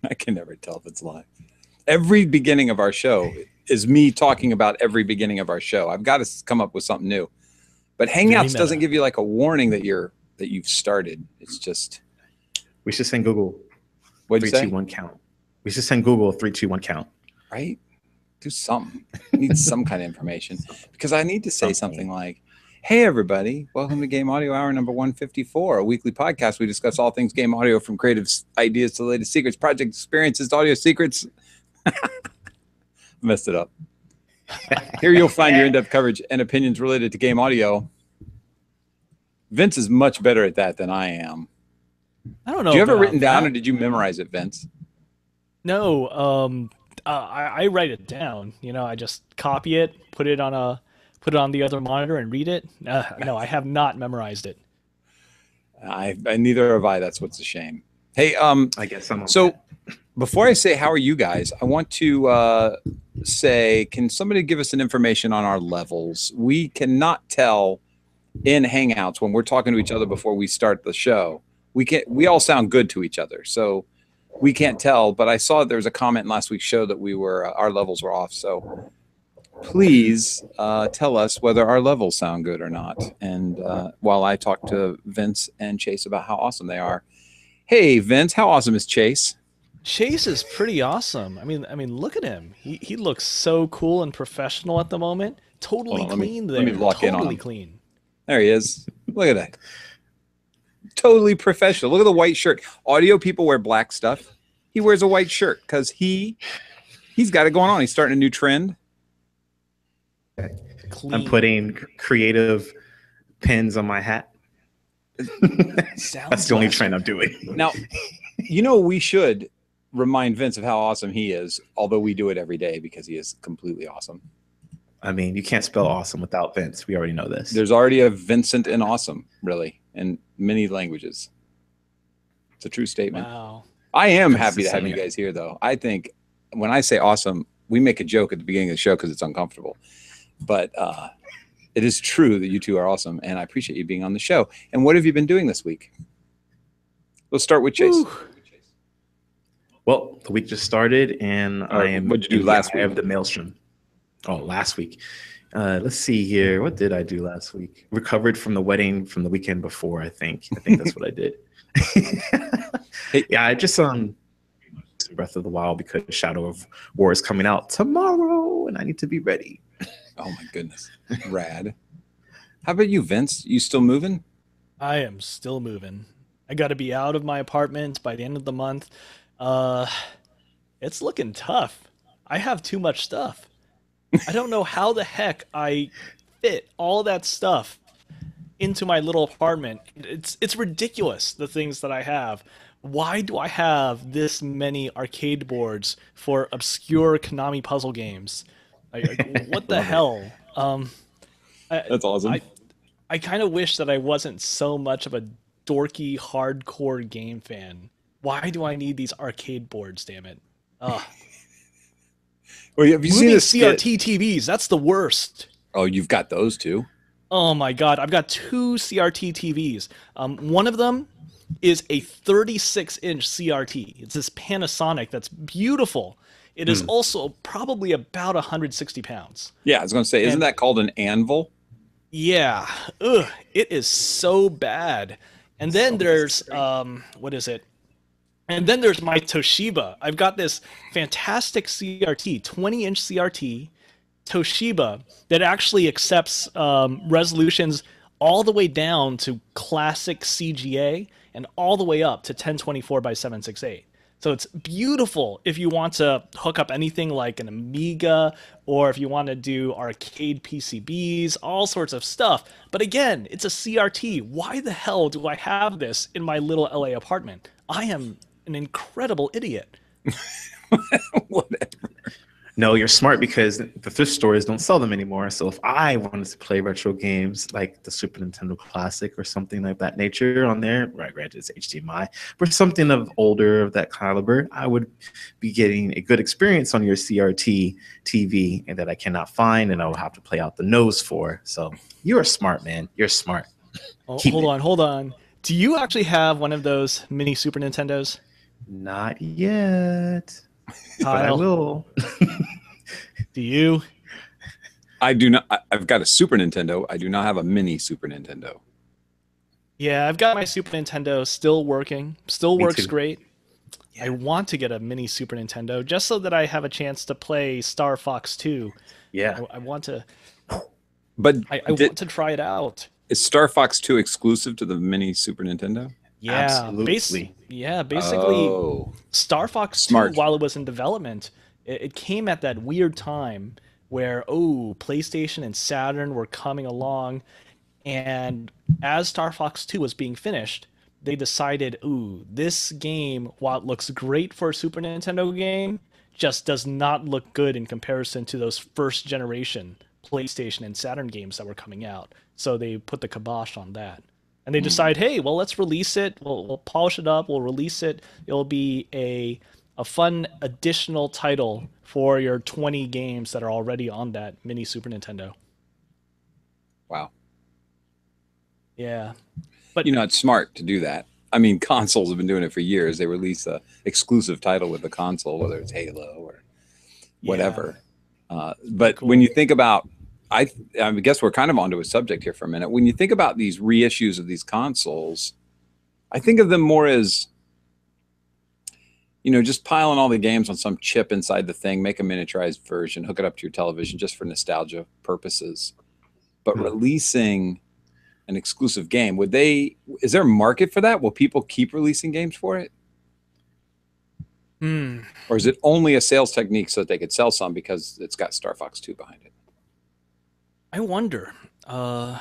I can never tell if it's live. Every beginning of our show is me talking about every beginning of our show. I've got to come up with something new. But Hangouts doesn't give you like a warning that you've started. It's just. We should send Google. What'd you say? 3, 2, 1 count. We should send Google 3, 2, 1 count. Right? Do something. I need some kind of information because I need to say something like, "Hey everybody, welcome to Game Audio Hour number 154, a weekly podcast. We discuss all things game audio, from creative ideas to the latest secrets, project experiences, audio secrets." Messed it up. Here you'll find your in-depth coverage and opinions related to game audio. Vince is much better at that than I am. I don't know. Did you have it written down, or did you memorize it, Vince? No. I write it down. I just copy it, put it on the other monitor, and read it. No, I have not memorized it. I neither have I. That's what's a shame. Hey, I guess I'm on so. that. Before I say how are you guys, I want to say, can somebody give us an information on our levels? We cannot tell in Hangouts when we're talking to each other before we start the show. We all sound good to each other, so we can't tell. But I saw there was a comment in last week's show that our levels were off. So please tell us whether our levels sound good or not. And while I talk to Vince and Chase about how awesome they are. Hey, Vince, how awesome is Chase? Chase is pretty awesome. I mean, look at him. He looks so cool and professional at the moment. Totally clean there. Let me lock in on him. Totally clean. There he is. Look at that. Totally professional. Look at the white shirt. Audio people wear black stuff. He wears a white shirt because he's got it going on. He's starting a new trend. Clean. I'm putting creative pins on my hat. That's the only trend I'm doing. Now, we should remind Vince of how awesome he is, although we do it every day because he is completely awesome. I mean, you can't spell awesome without Vince. We already know this. There's already a Vincent in awesome, really, in many languages. It's a true statement. Wow. I am happy to have you guys here, though. I think when I say awesome, we make a joke at the beginning of the show because it's uncomfortable. But it is true that you two are awesome, and I appreciate you being on the show. And what have you been doing this week? Let's start with Chase. Ooh. Well, the week just started, and what'd you do last week? I have the maelstrom. Oh, last week. Let's see here. What did I do last week? Recovered from the wedding from the weekend before, I think. I think that's what I did. Yeah, I just Breath of the Wild because Shadow of War is coming out tomorrow, and I need to be ready. Oh my goodness. Rad. How about you, Vince? You still moving? I am still moving. I got to be out of my apartment by the end of the month. It's looking tough. I have too much stuff. I don't know how the heck I fit all that stuff into my little apartment. It's ridiculous, the things that I have. Why do I have this many arcade boards for obscure Konami puzzle games? What the hell? That's awesome. I kind of wish that I wasn't so much of a dorky, hardcore game fan. Why do I need these arcade boards, damn it? Ugh. Well, have you seen the CRT TVs? That's the worst. Oh, you've got those too? Oh my god, I've got 2 CRT TVs. One of them is a 36-inch CRT. It's this Panasonic that's beautiful. It is also probably about 160 pounds. Yeah, I was going to say, isn't that called an anvil? Yeah. Ugh, it is so bad. And then there's, what is it? And then there's my Toshiba. I've got this fantastic CRT, 20-inch CRT, Toshiba, that actually accepts resolutions all the way down to classic CGA and all the way up to 1024 by 768. So it's beautiful if you want to hook up anything like an Amiga, or if you want to do arcade PCBs, all sorts of stuff. But again, it's a CRT. Why the hell do I have this in my little LA apartment? I am an incredible idiot. Whatever. No, you're smart because the thrift stores don't sell them anymore. So if I wanted to play retro games like the Super Nintendo Classic or something like that nature on there, right, granted it's HDMI, but something of older of that caliber, I would be getting a good experience on your CRT TV and that I cannot find, and I will have to play out the nose for. So you are smart, man. You're smart. Oh, hold on. Do you actually have one of those mini Super Nintendos? Not yet, but I Kyle, will. do you? I do not. I've got a Super Nintendo. I do not have a mini Super Nintendo. Yeah, I've got my Super Nintendo still working, still Me works too. great. I Yeah. want to get a mini Super Nintendo just so that I have a chance to play Star Fox 2. Yeah. I want to But I want to try it out. is Star Fox 2 exclusive to the mini Super Nintendo? Absolutely. Basically Oh, Star Fox 2 smart. while it was in development, it came at that weird time where PlayStation and Saturn were coming along, and as Star Fox 2 was being finished, they decided, this game, while it looks great for a Super Nintendo game, just does not look good in comparison to those first generation PlayStation and Saturn games that were coming out. So they put the kibosh on that. And they decide, hey, well, let's release it. We'll polish it up. We'll release it. It'll be a fun additional title for your 20 games that are already on that mini Super Nintendo. Wow. Yeah. But You know, it's smart to do that. I mean, consoles have been doing it for years. They release a exclusive title with the console, whether it's Halo or whatever. But cool. when you think about, I guess we're kind of onto a subject here for a minute. When you think about these reissues of these consoles, I think of them more as, you know, just piling all the games on some chip inside the thing, make a miniaturized version, hook it up to your television just for nostalgia purposes. But releasing an exclusive game, is there a market for that? Will people keep releasing games for it? Or is it only a sales technique so that they could sell some because it's got Star Fox 2 behind it? I wonder. And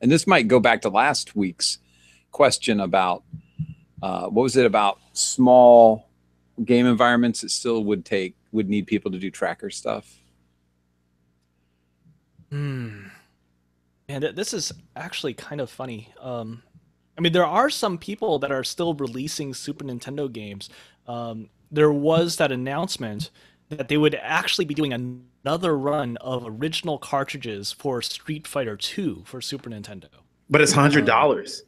this might go back to last week's question about what was it about small game environments that still would need people to do tracker stuff? And this is actually kind of funny. I mean, there are some people that are still releasing Super Nintendo games. There was that announcement that they would actually be doing another run of original cartridges for Street Fighter 2 for Super Nintendo. But it's $100.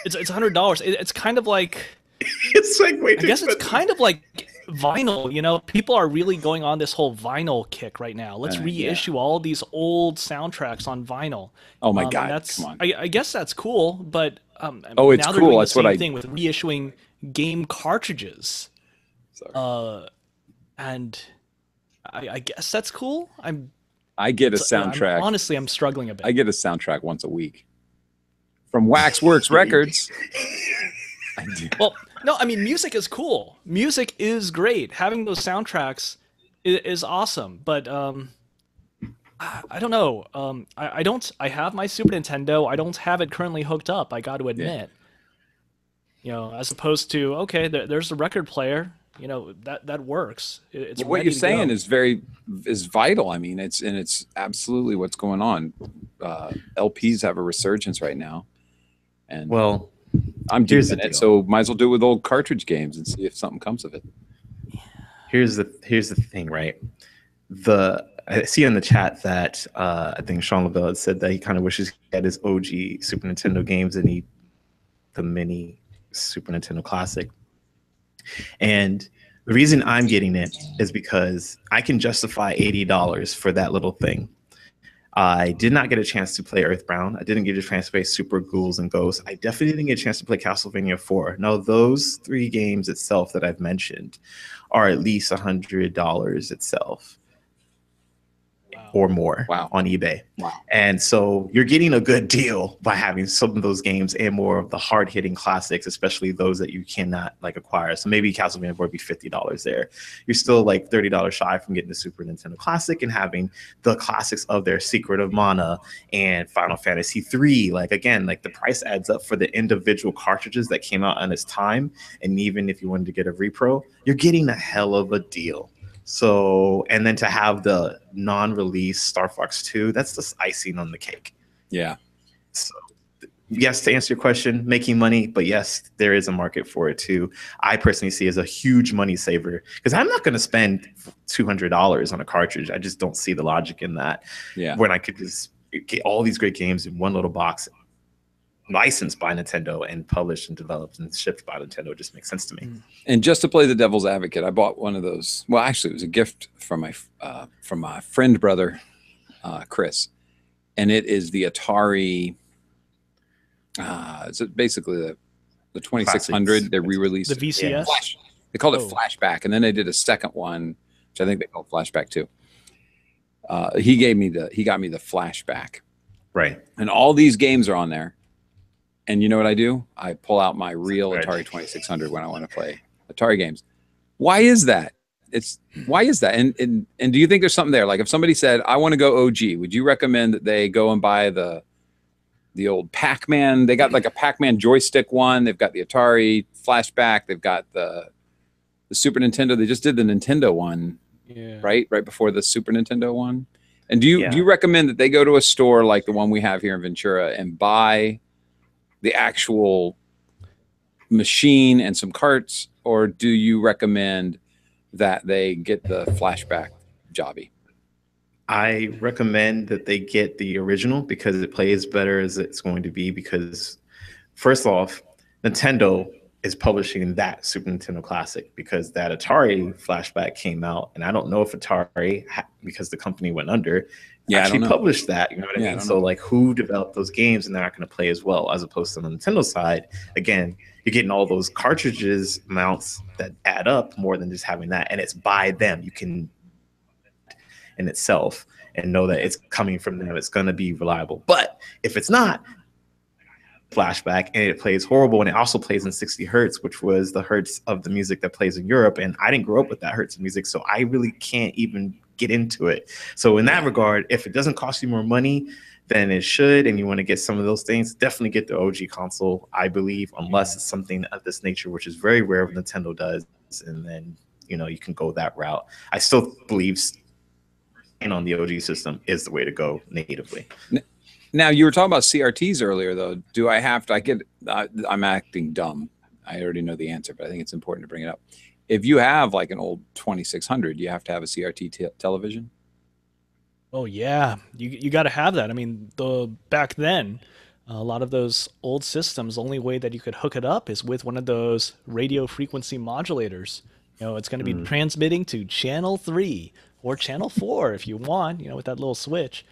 It's $100. It's kind of like, It's like way I too guess it's expensive. kind of like vinyl. You know, people are really going on this whole vinyl kick right now. Let's reissue all these old soundtracks on vinyl. Oh my And God! that's Come on. I guess that's cool, but Oh, it's now they're cool. doing the That's what same thing with reissuing game cartridges. Sorry. And I guess that's cool. I get a soundtrack. Honestly, I'm struggling a bit. I get a soundtrack once a week from Waxworks Records. I do. Well, no, I mean, music is cool. Music is great. Having those soundtracks is awesome. But I don't know. I don't. I have my Super Nintendo. I don't have it currently hooked up. I got to admit. You know, as opposed to there's a record player. You know that works. It's What ready you're to saying go. is vital. I mean, it's absolutely what's going on. LPs have a resurgence right now, and Well, I'm deep here's in the it, deal. so might as well do it with old cartridge games and see if something comes of it. here's the thing, right? I see in the chat that I think Sean LaBelle had said that he kind of wishes he had his OG Super Nintendo games and the mini Super Nintendo Classic. And the reason I'm getting it is because I can justify $80 for that little thing. I did not get a chance to play Earthbound. I didn't get a chance to play Super Ghouls and Ghosts. I definitely didn't get a chance to play Castlevania 4. Now, those three games itself that I've mentioned are at least $100 itself. Or more on eBay. Wow. And so you're getting a good deal by having some of those games and more of the hard-hitting classics, especially those that you cannot like acquire. So maybe Castlevania would be $50 there. You're still like $30 shy from getting the Super Nintendo Classic and having the classics of their Secret of Mana and Final Fantasy 3. Like again, like the price adds up for the individual cartridges that came out on its time. And even if you wanted to get a repro, you're getting a hell of a deal. So, and then to have the non-release Star Fox 2, that's just icing on the cake. Yeah. So, yes, to answer your question, making money, but yes, there is a market for it too. I personally see it as a huge money saver because I'm not going to spend $200 on a cartridge. I just don't see the logic in that. Yeah. When I could just get all these great games in one little box licensed by Nintendo and published and developed and shipped by Nintendo. It just makes sense to me. And just to play the devil's advocate, I bought one of those. Well, actually, it was a gift from my friend brother, Chris, and it is the Atari. It's basically the 2600. They re-released the VCS. They called it Flashback, and then they did a second one, which I think they called Flashback too. He got me the Flashback, right? And all these games are on there. And you know what I do? I pull out my real Atari 2600 when I want to play Atari games. Why is that? Why is that? And do you think there's something there? Like if somebody said, I want to go OG, would you recommend that they go and buy the old Pac-Man? They got like a Pac-Man joystick one. They've got the Atari Flashback. They've got the Super Nintendo. They just did the Nintendo one, right before the Super Nintendo one. And do you recommend that they go to a store like the one we have here in Ventura and buy the actual machine and some carts, or do you recommend that they get the Flashback jobby? I recommend that they get the original because it plays better as it's going to be. Because first off, Nintendo is publishing that Super Nintendo Classic because that Atari Flashback came out, and I don't know if Atari, because the company went under, actually published that. You know what I mean? So like, who developed those games, and they're not going to play as well, as opposed to the Nintendo side. Again, you're getting all those cartridges amounts that add up more than just having that, and it's by them. You can in itself and know that it's coming from them. It's going to be reliable. But if it's not, Flashback, and it plays horrible, and it also plays in 60 hertz, which was the hertz of the music that plays in Europe, and I didn't grow up with that hertz of music, so I really can't even get into it. So in that regard, if it doesn't cost you more money than it should, and you want to get some of those things, definitely get the OG console, I believe, unless it's something of this nature, which is very rare when Nintendo does, and then you can go that route. I still believe on the OG system is the way to go natively. Now, you were talking about CRTs earlier, though. Do I have to? I'm acting dumb. I already know the answer, but I think it's important to bring it up. If you have like an old 2600, you have to have a CRT television. Oh yeah, you got to have that. I mean, back then, a lot of those old systems, the only way that you could hook it up is with one of those radio frequency modulators. It's going to be transmitting to channel 3 or channel 4 if you want. With that little switch.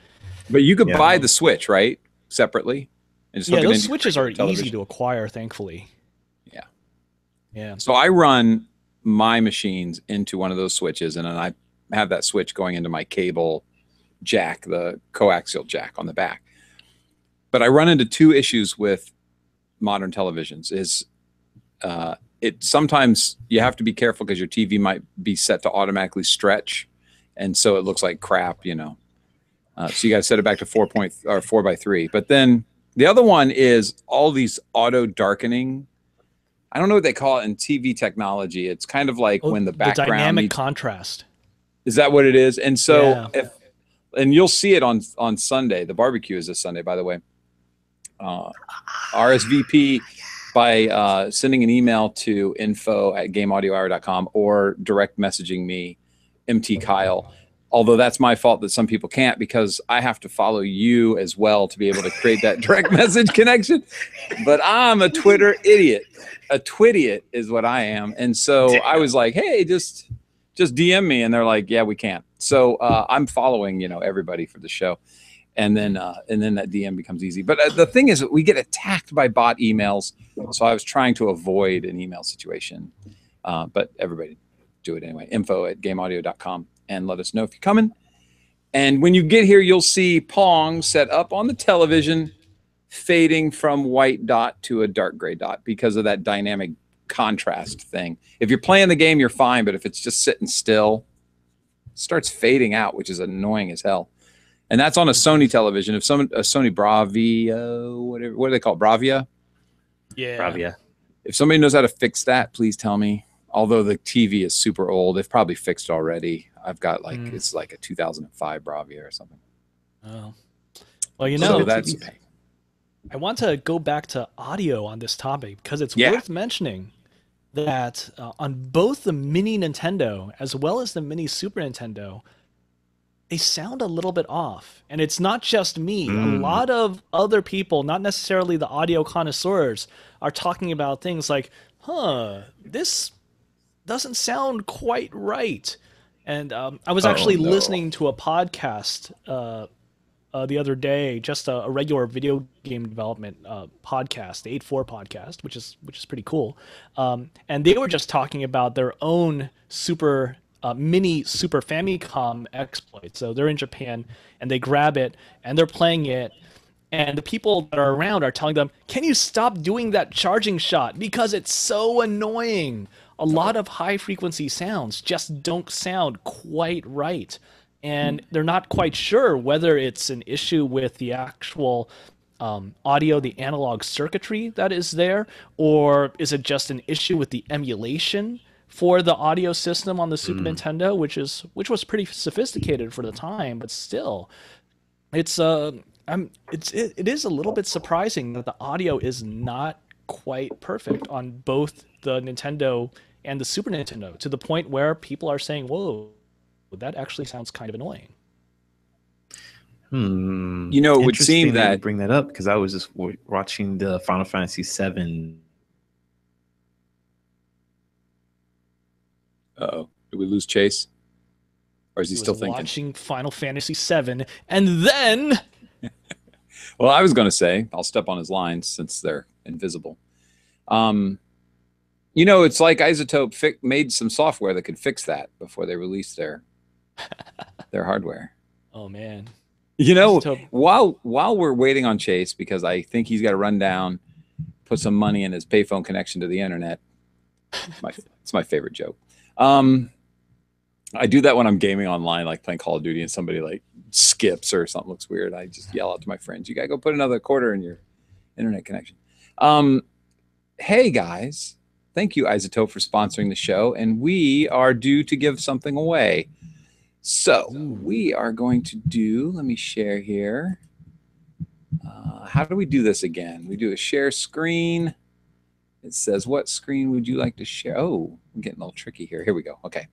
But you could buy the Switch, right? Separately. And just those switches are easy to acquire, thankfully. Yeah. Yeah. So I run my machines into one of those switches, and then I have that switch going into my cable jack, the coaxial jack on the back. But I run into two issues with modern televisions. Sometimes you have to be careful because your TV might be set to automatically stretch, and so it looks like crap, so you got to set it back to 4x3. But then the other one is all these auto darkening. I don't know what they call it in TV technology. It's kind of like when the background dynamic contrast. Is that what it is? And so and you'll see it on Sunday. The barbecue is this Sunday, by the way. RSVP by sending an email to info@gameaudiohour.com or direct messaging me, MT Kyle. Although that's my fault that some people can't, because I have to follow you as well to be able to create that direct message connection. But I'm a Twitter idiot. A Twitiot is what I am. And so I was like, hey, just DM me. And they're like, yeah, we can't. So I'm following, everybody for the show. And then that DM becomes easy. But the thing is, we get attacked by bot emails. So I was trying to avoid an email situation. But everybody do it anyway. info@gameaudio.com. And let us know if you're coming. And when you get here, you'll see Pong set up on the television, fading from white dot to a dark gray dot because of that dynamic contrast thing. If you're playing the game, you're fine. But if it's just sitting still, it starts fading out, which is annoying as hell. And that's on a Sony television. If a Sony Bravia, whatever, what do they call it? Bravia? Yeah. Bravia. If somebody knows how to fix that, please tell me. Although the TV is super old, they've probably fixed it already. I've got it's like a 2005 Bravia or something. Oh, well, so that's. I want to go back to audio on this topic because it's worth mentioning that on both the Mini Nintendo as well as the Mini Super Nintendo, they sound a little bit off. And it's not just me. A Mm. lot of other people, not necessarily the audio connoisseurs, are talking about things like, this doesn't sound quite right. And I was Oh actually no. listening to a podcast the other day, just a regular video game development podcast, the 8-4 podcast, which is pretty cool. And they were just talking about their own mini Super Famicom exploit. So they're in Japan and they grab it and they're playing it. And the people that are around are telling them, "Can you stop doing that charging shot? Because it's so annoying." A lot of high frequency sounds just don't sound quite right. And they're not quite sure whether it's an issue with the actual audio, the analog circuitry that is there, or is it just an issue with the emulation for the audio system on the Super Nintendo, which was pretty sophisticated for the time, but still, it is a little bit surprising that the audio is not quite perfect on both the Nintendo and the Super Nintendo, to the point where people are saying, "Whoa, that actually sounds kind of annoying." You know, it would Interesting seem that you that bring that up because I was just watching the Final Fantasy VII. uh-oh, did we lose Chase? Or is he He still was thinking? watching Final Fantasy VII, and then Well, I was going to say, I'll step on his lines since they're invisible. You know, it's like Isotope made some software that could fix that before they released their hardware. oh man, You know, Isotope. while we're waiting on Chase, because I think he's got to run down, put some money in his payphone connection to the internet. It's my favorite joke. I do that when I'm gaming online, like playing Call of Duty, and somebody like skips or something looks weird. I just yell out to my friends, "You gotta go put another quarter in your internet connection." Hey guys, thank you Isotope for sponsoring the show, and we are due to give something away. So we are going to do. Let me share here. How do we do this again? We do a share screen. It says, "What screen would you like to share?" Oh, I'm getting a little tricky here. Here we go. Okay.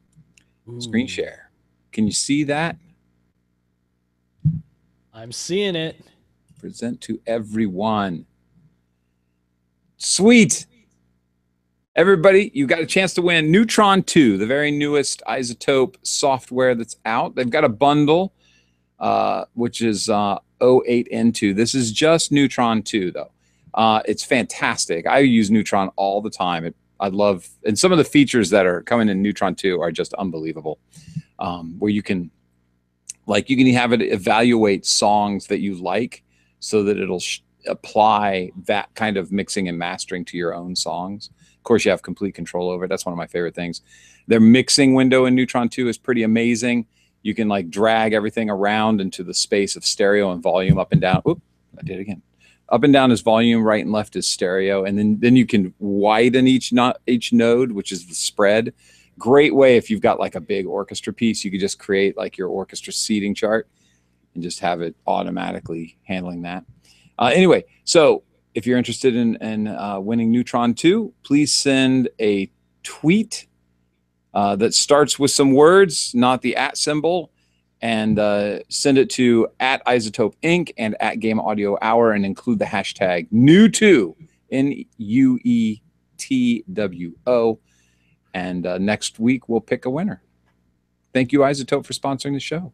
Screen share. Can you see that? I'm seeing it. Present to everyone. Sweet. Everybody, you got a chance to win Neutron 2, the very newest Isotope software that's out. They've got a bundle, which is 08N2. This is just Neutron 2, though. It's fantastic. I use Neutron all the time. I love, and some of the features that are coming in Neutron 2 are just unbelievable. Where you can have it evaluate songs that you like so that it'll apply that kind of mixing and mastering to your own songs. Of course, you have complete control over it. That's one of my favorite things. Their mixing window in Neutron 2 is pretty amazing. You can like drag everything around into the space of stereo and volume up and down. Oop, I did it again. Up and down is volume, right and left is stereo, and then you can widen each node, which is the spread. Great way if you've got like a big orchestra piece, you could just create like your orchestra seating chart and just have it automatically handling that. Anyway, so if you're interested in winning Neutron 2, please send a tweet that starts with some words, not the @ symbol, and send it to @Isotope Inc. and @Game Audio Hour, and include the hashtag New2, NUETWO. And next week we'll pick a winner. Thank you, Isotope, for sponsoring the show.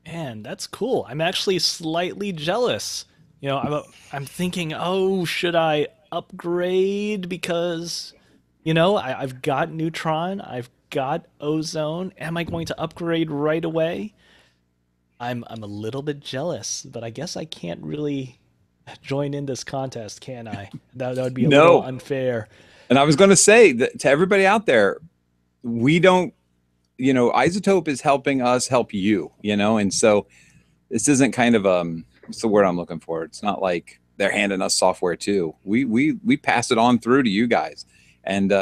Man, that's cool. I'm actually slightly jealous. You know, I'm thinking, oh, should I upgrade? Because, you know, I've got Neutron, I've got Ozone. Am I going to upgrade right away? I'm a little bit jealous, but I guess I can't really join in this contest, can I? That would be a little unfair. And I was going to say that to everybody out there, we don't, you know, Isotope is helping us help you, you know, and so this isn't kind of what's the word I'm looking for? It's not like they're handing us software too. We pass it on through to you guys, and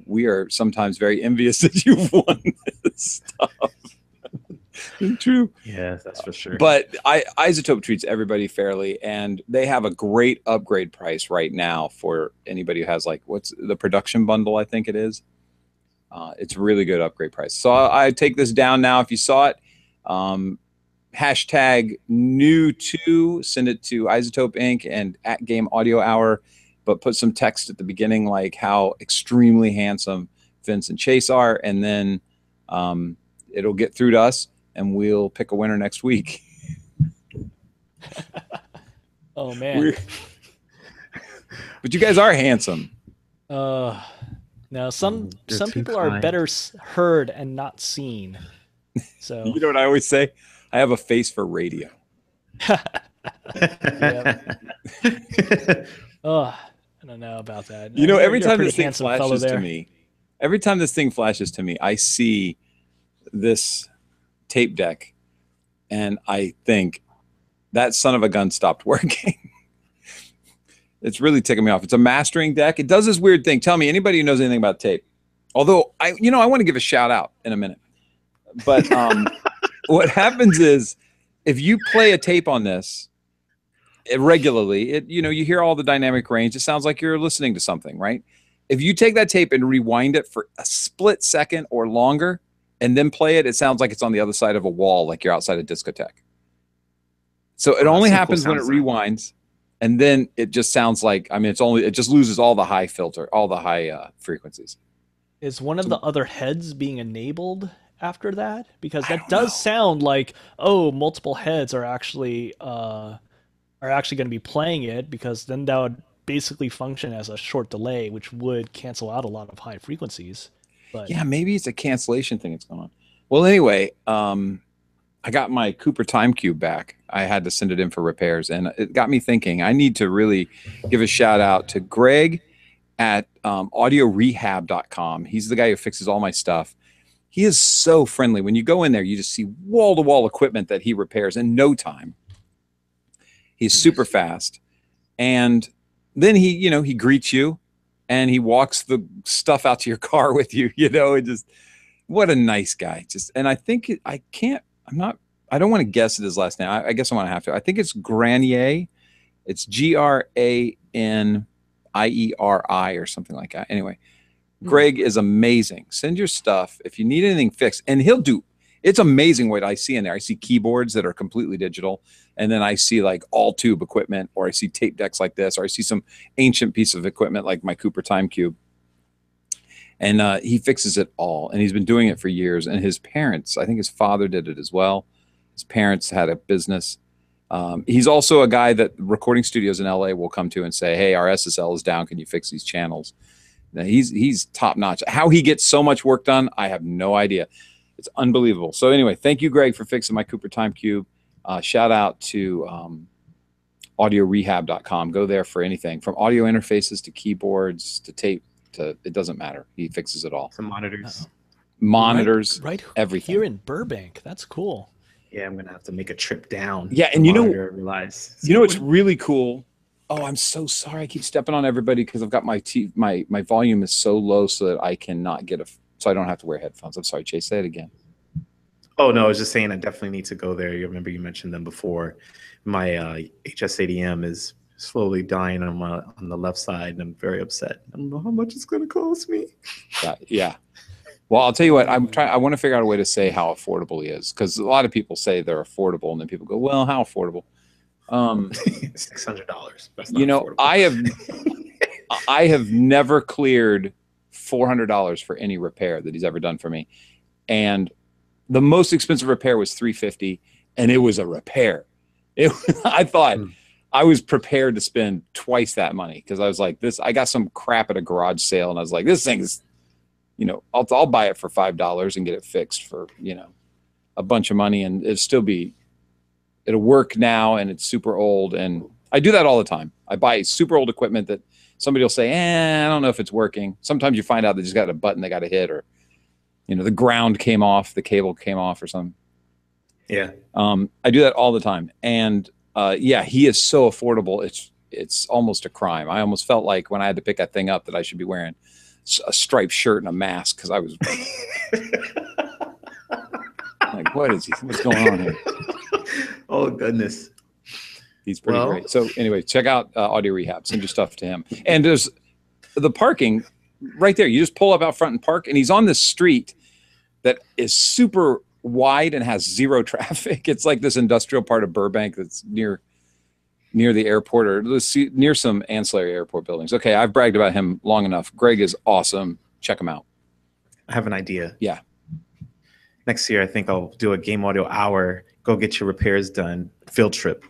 we are sometimes very envious that you've won this stuff. True. Yeah, that's for sure. But Isotope treats everybody fairly, and they have a great upgrade price right now for anybody who has like, what's the production bundle, I think it is. It's a really good upgrade price. So I take this down now. If you saw it, Hashtag new to, send it to Isotope Inc. and at Game Audio Hour, but put some text at the beginning like how extremely handsome Vince and Chase are, and then it'll get through to us and we'll pick a winner next week. Oh man. But you guys are handsome. Now some They're people too are kind. better heard and not seen. So You know what I always say? I have a face for radio. I don't know about that. You know, every You're a time pretty this thing handsome fellow flashes to there. me, every time this thing flashes to me, I see this tape deck and I think that son of a gun stopped working. It's really ticking me off. It's a mastering deck. It does this weird thing. Tell me, anybody who knows anything about tape. Although I want to give a shout out in a minute. But what happens is if you play a tape on this regularly, you hear all the dynamic range. It sounds like you're listening to something, right? If you take that tape and rewind it for a split second or longer and then play it, it sounds like it's on the other side of a wall, like you're outside a discotheque. So it only happens when it rewinds, and then it just sounds like, it just loses all the high frequencies. Is one of the other heads being enabled after that? Because that does sound like, multiple heads are actually going to be playing it, because then that would basically function as a short delay, which would cancel out a lot of high frequencies. But yeah, maybe it's a cancellation thing that's going on. Well, anyway, I got my Cooper Time Cube back. I had to send it in for repairs, and it got me thinking. I need to really give a shout out to Greg at AudioRehab.com. He's the guy who fixes all my stuff. He is so friendly. When you go in there, you just see wall-to-wall equipment that he repairs in no time. He's super fast, and then he greets you, and he walks the stuff out to your car with you. And just what a nice guy. And I think I don't want to guess at his last name. I guess I'm going to have to. I think it's Granier. It's Granieri or something like that. Anyway, Greg is amazing. Send your stuff if you need anything fixed, and he'll do. It's amazing what I see in there. I see keyboards that are completely digital, and then I see like all tube equipment, or I see tape decks like this, or I see some ancient piece of equipment like my Cooper Time Cube. And he fixes it all, and he's been doing it for years. And his parents, I think his father did it as well. His parents had a business. He's also a guy that recording studios in LA will come to and say, hey, our SSL is down. Can you fix these channels? Now, he's top notch. How he gets so much work done, I have no idea. It's unbelievable. So anyway, thank you, Greg, for fixing my Cooper Time Cube. Shout out to AudioRehab.com. Go there for anything from audio interfaces to keyboards to tape. It doesn't matter. He fixes it all. Some monitors. Monitors, right everything. Here in Burbank. That's cool. Yeah, I'm gonna have to make a trip down. Yeah, and realize. It's really cool. Oh, I'm so sorry. I keep stepping on everybody because I've got my volume is so low so that I cannot so I don't have to wear headphones. I'm sorry, Chase. Say it again. Oh no, I was just saying I definitely need to go there. You remember you mentioned them before. My HS80M is slowly dying on the left side, and I'm very upset. I don't know how much it's going to cost me. Yeah. Well, I'll tell you what. I want to figure out a way to say how affordable he is, because a lot of people say they're affordable, and then people go, "Well, how affordable?" $600. I have never cleared $400 for any repair that he's ever done for me, and the most expensive repair was $350, and it was a repair. I thought. I was prepared to spend twice that money because I was like, I got some crap at a garage sale, and I was like, this thing's, I'll buy it for $5 and get it fixed for, a bunch of money, and it'll work now, and it's super old. And I do that all the time. I buy super old equipment that somebody will say, I don't know if it's working. Sometimes you find out they just got a button they got to hit, or, the ground came off, the cable came off or something. Yeah. I do that all the time. And, he is so affordable. It's almost a crime. I almost felt like when I had to pick that thing up that I should be wearing a striped shirt and a mask, because I was like, what's going on here? Oh goodness. He's pretty great. So anyway, check out Audio Rehab. Send your stuff to him. And there's the parking right there. You just pull up out front and park, and he's on this street that is super wide and has zero traffic. It's like this industrial part of Burbank that's near the airport, or near some ancillary airport buildings. Okay, I've bragged about him long enough. Greg is awesome. Check him out. I have an idea. Yeah. Next year, I think I'll do a game audio hour. Go get your repairs done. Field trip.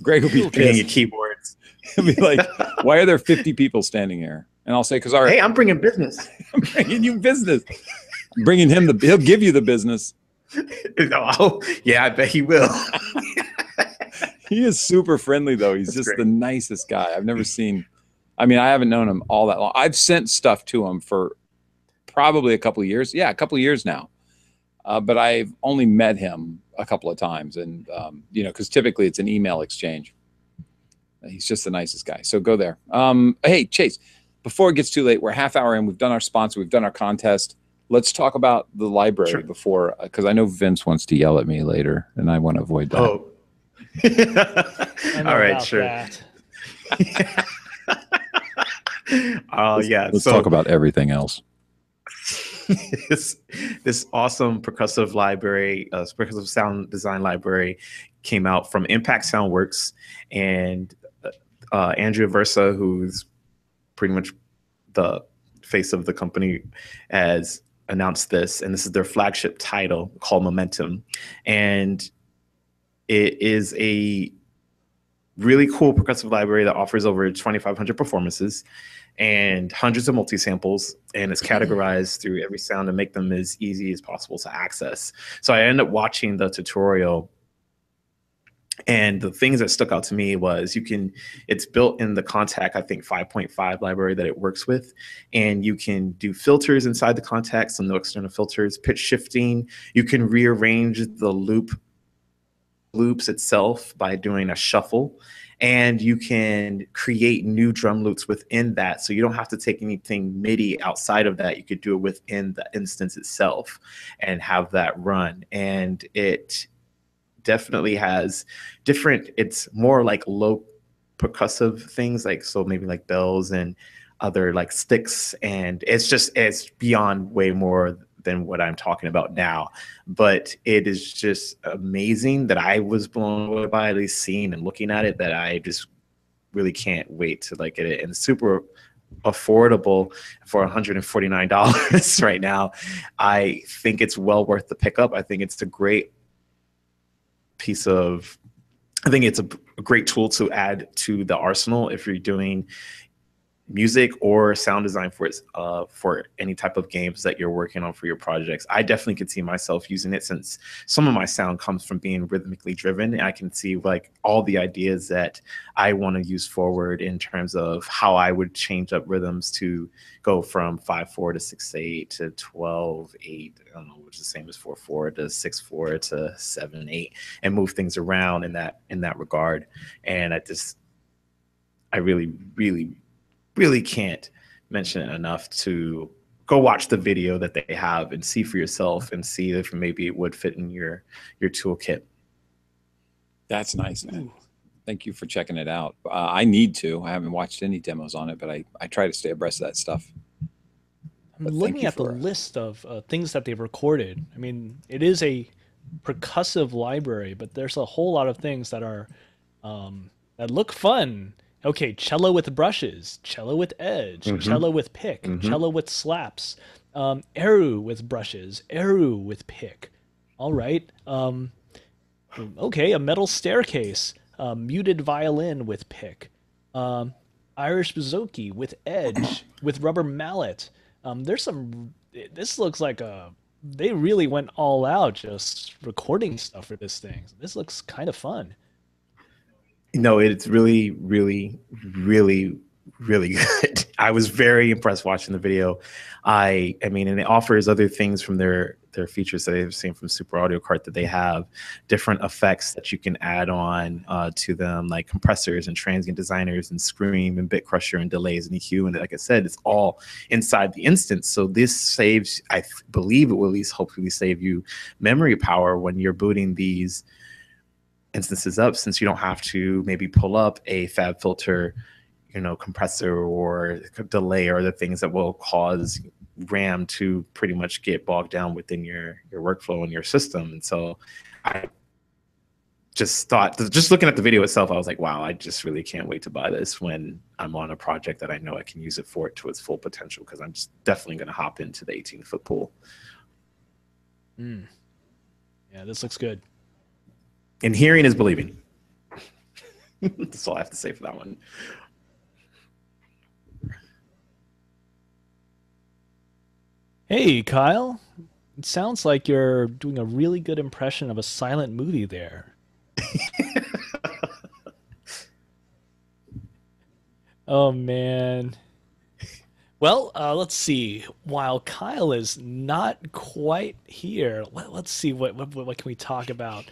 Greg will be bringing your keyboards. He'll be like, "Why are there 50 people standing here?" And I'll say, "Because hey, I'm bringing business. I'm bringing you business. I'm bringing him he'll give you the business." Oh, yeah, I bet he will. He is super friendly, though. He's just the nicest guy I've never seen. I mean, I haven't known him all that long. I've sent stuff to him for probably a couple of years. Yeah, a couple of years now. But I've only met him a couple of times. And, because typically it's an email exchange. He's just the nicest guy. So go there. Hey, Chase, before it gets too late, we're half hour in. We've done our sponsor. We've done our contest. Let's talk about the library before, because I know Vince wants to yell at me later, and I want to avoid that. Oh. All right, sure. Let's talk about everything else. this awesome percussive library, percussive sound design library, came out from Impact Soundworks, and Andrea Versa, who's pretty much the face of the company, has announced this, and this is their flagship title called Momentum, and it is a really cool percussive library that offers over 2,500 performances and hundreds of multi-samples, and it's categorized through every sound to make them as easy as possible to access. So I ended up watching the tutorial, and the things that stuck out to me was it's built in the Contact, I think 5.5 library that it works with, and you can do filters inside the Contact, so no external filters, pitch shifting. You can rearrange the loops itself by doing a shuffle, and you can create new drum loops within that, so you don't have to take anything MIDI outside of that. You could do it within the instance itself and have that run. And it definitely has it's more like low percussive things, like, so maybe like bells and other like sticks, and it's beyond way more than what I'm talking about now. But it is just amazing that I was blown away by, at least seeing and looking at it, that I just really can't wait to like get it. And super affordable for $149 right now. I think it's well worth the pickup. I think it's a great it's a great tool to add to the arsenal if you're doing music or sound design for any type of games that you're working on for your projects. I definitely could see myself using it, since some of my sound comes from being rhythmically driven. And I can see like all the ideas that I want to use forward in terms of how I would change up rhythms to go from 5/4 to 6/8 to 12/8, I don't know, which is the same as 4/4 to 6/4 to 7/8, and move things around in that regard. And I really can't mention it enough to go watch the video that they have and see for yourself, and see if maybe it would fit in your toolkit. That's nice, man. Thank you for checking it out. I need to. I haven't watched any demos on it, but I try to stay abreast of that stuff. I'm looking at the list of things that they've recorded. I mean, it is a percussive library, but there's a whole lot of things that are that look fun. Okay, cello with brushes, cello with edge, cello with pick, cello with slaps, eru with brushes, eru with pick. All right. Okay, a metal staircase, muted violin with pick, Irish bouzouki with edge, with rubber mallet. This looks like they really went all out just recording stuff for this thing. This looks kind of fun. No, it's really, really, really, really good. I was very impressed watching the video. I mean, and it offers other things from their features that they've seen from Super Audio Cart, that they have different effects that you can add on to them, like compressors and transient designers and scream and bit crusher and delays and EQ. And like I said, it's all inside the instance. So this saves, I believe it will at least hopefully save you memory power when you're booting these instances up, since you don't have to maybe pull up a FabFilter, compressor or delay, or the things that will cause RAM to pretty much get bogged down within your workflow and your system. And so I just thought, just looking at the video itself, I was like, wow, I just really can't wait to buy this when I'm on a project that I know I can use it for it to its full potential, because I'm just definitely going to hop into the 18-foot pool. Yeah, this looks good. And hearing is believing. That's all I have to say for that one. Hey, Kyle. It sounds like you're doing a really good impression of a silent movie there. Oh, man. Well, let's see. While Kyle is not quite here, let's see what can we talk about.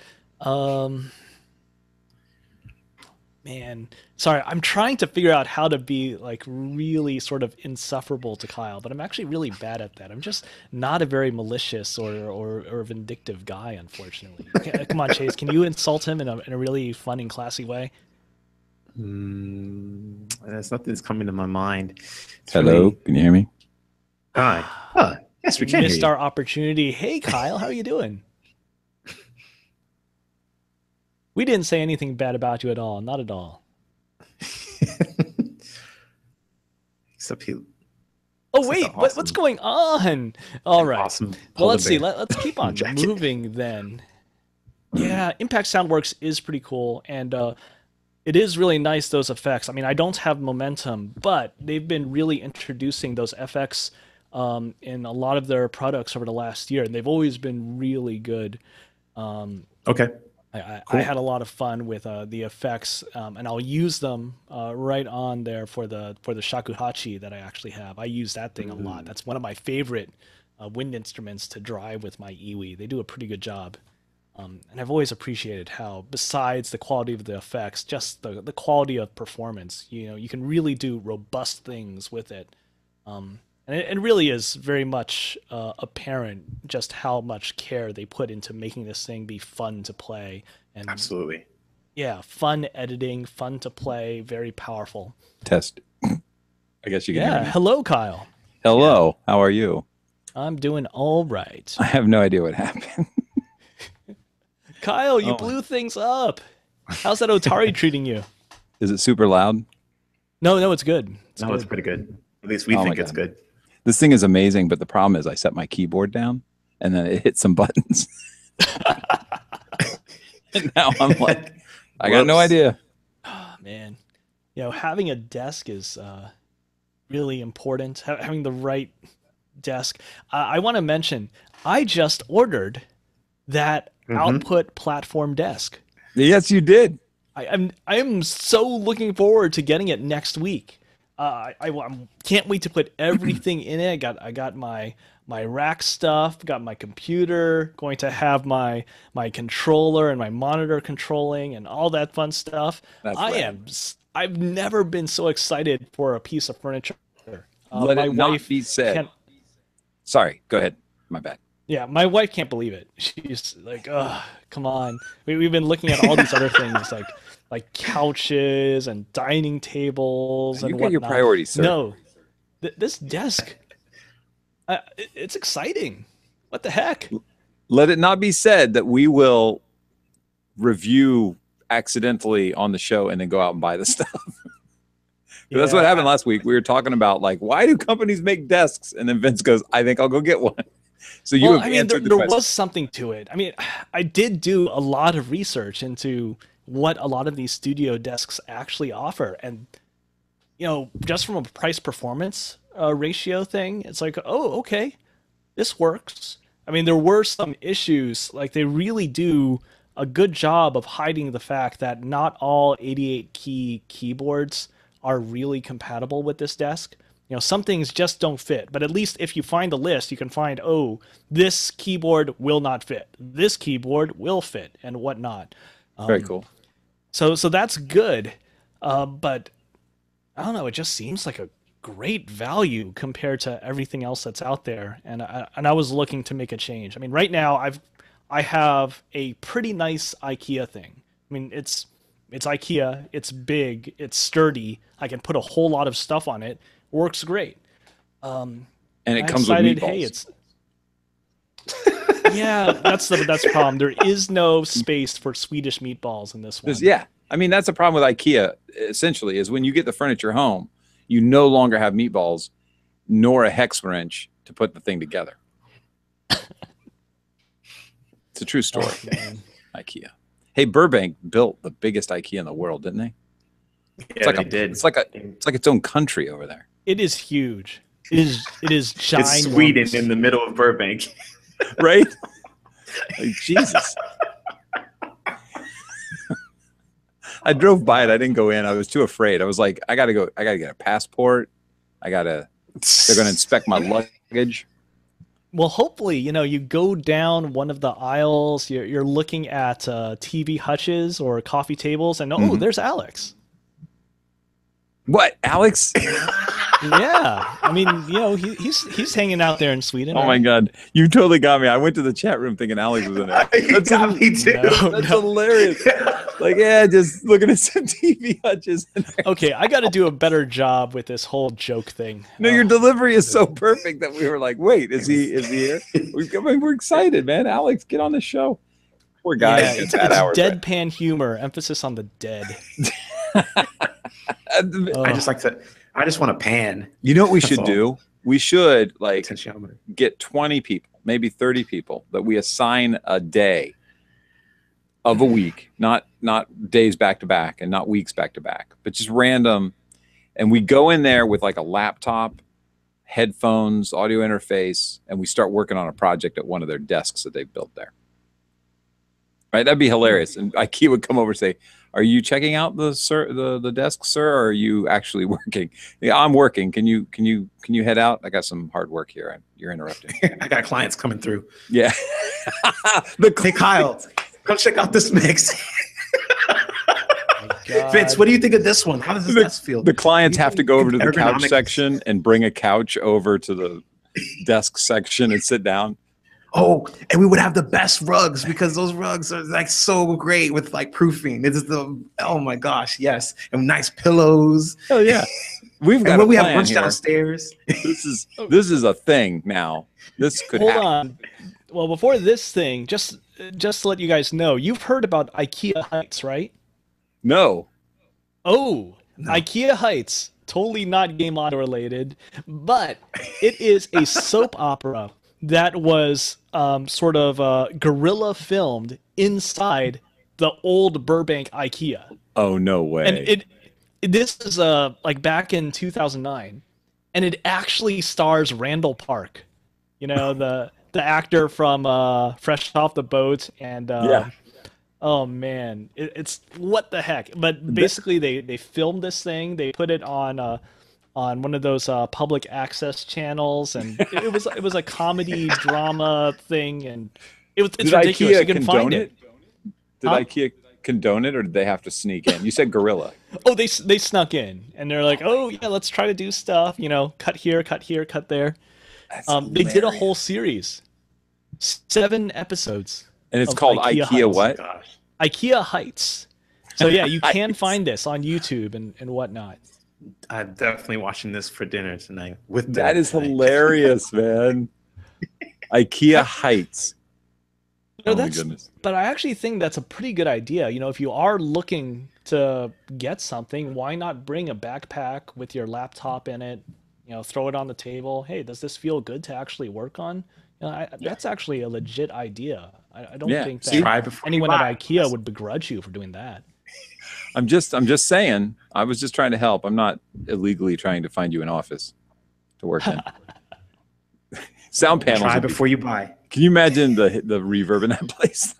Man, sorry, I'm trying to figure out how to be like really sort of insufferable to Kyle, but I'm actually really bad at that. I'm just not a very malicious or vindictive guy, unfortunately. Come on, Chase, can you insult him in a really fun and classy way? There's nothing that's coming to my mind. It's Hello, really... can you hear me? Hi. Yes, we can hear Missed you. our opportunity. Hey, Kyle, how are you doing? We didn't say anything bad about you at all. Not at all. Except he... Oh, wait, what's going on? All right. Awesome. Well, let's see. Let's keep on moving then. Yeah, Impact Soundworks is pretty cool, and it is really nice, those effects. I mean, I don't have Momentum, but they've been really introducing those FX in a lot of their products over the last year, and they've always been really good. Okay. I had a lot of fun with the effects, and I'll use them right on there for the shakuhachi that I actually have. I use that thing a lot. That's one of my favorite wind instruments to drive with my iwi. They do a pretty good job. And I've always appreciated how, besides the quality of the effects, just the quality of performance, you can really do robust things with it. And it really is very much apparent just how much care they put into making this thing be fun to play. And absolutely. Yeah, fun editing, fun to play, very powerful. Test. I guess you can hear me. Hello, Kyle. Hello, how are you? I'm doing all right. I have no idea what happened. Kyle, you blew things up. How's that Atari treating you? Is it super loud? No, it's good. It's pretty good. At least we think it's good. This thing is amazing, but the problem is I set my keyboard down and then it hit some buttons. And now I'm like, I got no idea. Oh, man. Having a desk is really important. Having the right desk. I want to mention, I just ordered that output platform desk. Yes, you did. I am so looking forward to getting it next week. I can't wait to put everything in it. I got my rack stuff, got my computer, going to have my controller and my monitor controlling and all that fun stuff. I've never been so excited for a piece of furniture. Let it not be said. Sorry, go ahead. My bad. Yeah, my wife can't believe it. She's like, "Ugh, come on." We've been looking at all these other things like couches and dining tables and whatnot. You got your priorities, sir. No, this desk, it's exciting. What the heck? Let it not be said that we will review accidentally on the show and then go out and buy the stuff. That's what happened last week. We were talking about why do companies make desks? And then Vince goes, "I think I'll go get one." So you have answered the question. There was something to it. I mean, I did do a lot of research into what a lot of these studio desks actually offer, and just from a price performance ratio thing, it's like, oh, okay, this works. I mean, there were some issues. They really do a good job of hiding the fact that not all 88 key keyboards are really compatible with this desk. Some things just don't fit, but at least if you find the list, you can find, oh, this keyboard will not fit, this keyboard will fit, and whatnot. Very cool. So that's good, but I don't know. It just seems like a great value compared to everything else that's out there, and I was looking to make a change. I mean, right now I have a pretty nice IKEA thing. I mean, it's IKEA, it's big, it's sturdy. I can put a whole lot of stuff on it. Works great. And And it I comes with decided, meatballs. hey, it's yeah, that's the problem. There is no space for Swedish meatballs in this one. Yeah, I mean that's the problem with IKEA. Essentially, is when you get the furniture home, you no longer have meatballs, nor a hex wrench to put the thing together. It's a true story. Oh, IKEA. Hey, Burbank built the biggest IKEA in the world, didn't they? Yeah, like they did. It's like its own country over there. It is huge. It is ginormous. It's Sweden in the middle of Burbank. Right? Like, Jesus. I drove by it. I didn't go in. I was too afraid. I was like, I gotta go. I gotta get a passport. They're gonna inspect my luggage. Well, hopefully, you go down one of the aisles. You're looking at TV hutches or coffee tables, and there's Alex. What, Alex? Yeah, I mean, he's hanging out there in Sweden. Oh my God, you totally got me. I went to the chat room thinking Alex was in there. That's me too. That's hilarious. Like, just looking at some TV hutches. Okay, I got to do a better job with this whole joke thing. No, your delivery is so perfect that we were like, wait, is he here? We're excited, man. Alex, get on the show. Poor guy. Yeah, it's deadpan humor, emphasis on the dead. I just want a pan. You know what we should do? We should Potentiometer. get 20 people, maybe 30 people that we assign a day of a week, not days back to back and not weeks back to back, but just random. And we go in there with like a laptop, headphones, audio interface, and we start working on a project at one of their desks that they've built there. Right? That'd be hilarious. And IKEA would come over and say, "Are you checking out the desk, sir, or are you actually working?" Yeah, I'm working. Can you head out? I got some hard work here. You're interrupting. I got clients coming through. Yeah. Hey, Kyle, come check out this mix. God. Vince, what do you think of this one? How does this desk feel? The clients have to go over to the couch Ergonomics. section and bring a couch over to the desk section and sit down. Oh, and we would have the best rugs because those rugs are like so great with like proofing. Oh my gosh, yes, and nice pillows. Oh yeah, we've got. And when we have plan lunch here. downstairs. This is a thing now. This could Hold happen. on. Well, before this thing, just to let you guys know, you've heard about IKEA Heights, right? No. Oh, No. IKEA Heights. Totally not Game On related, but it is a soap opera that was sort of guerrilla filmed inside the old Burbank IKEA. Oh no way. And this is like back in 2009, and it actually stars Randall Park, the actor from Fresh Off the Boat, and Yeah. oh man, it's what the heck. But basically, they filmed this thing, they put it on one of those public access channels, and it was a comedy drama thing, and it's Did ridiculous. IKEA You can find it. Did Huh? IKEA condone it, or did they have to sneak in? You said gorilla. Oh, they snuck in, and they're like, oh yeah, let's try to do stuff. Cut here, cut there. That's They did a hilarious. whole series, 7 episodes. And it's of called IKEA IKEA Heights. what? Gosh, IKEA Heights. So yeah, you can Heights. find this on YouTube and whatnot. I'm definitely watching this for dinner tonight. With That dinner is tonight. hilarious, man. IKEA Heights. No, Oh my that's. goodness. But I actually think that's a pretty good idea. If you are looking to get something, why not bring a backpack with your laptop in it? Throw it on the table. Hey, does this feel good to actually work on? That's actually a legit idea. I don't Yeah. think See? Try that before anyone you at buy. IKEA would begrudge you for doing that. I'm just saying. I was just trying to help. I'm not illegally trying to find you an office to work in. Sound panels. Try would be- before you buy. Can you imagine the reverb in that place?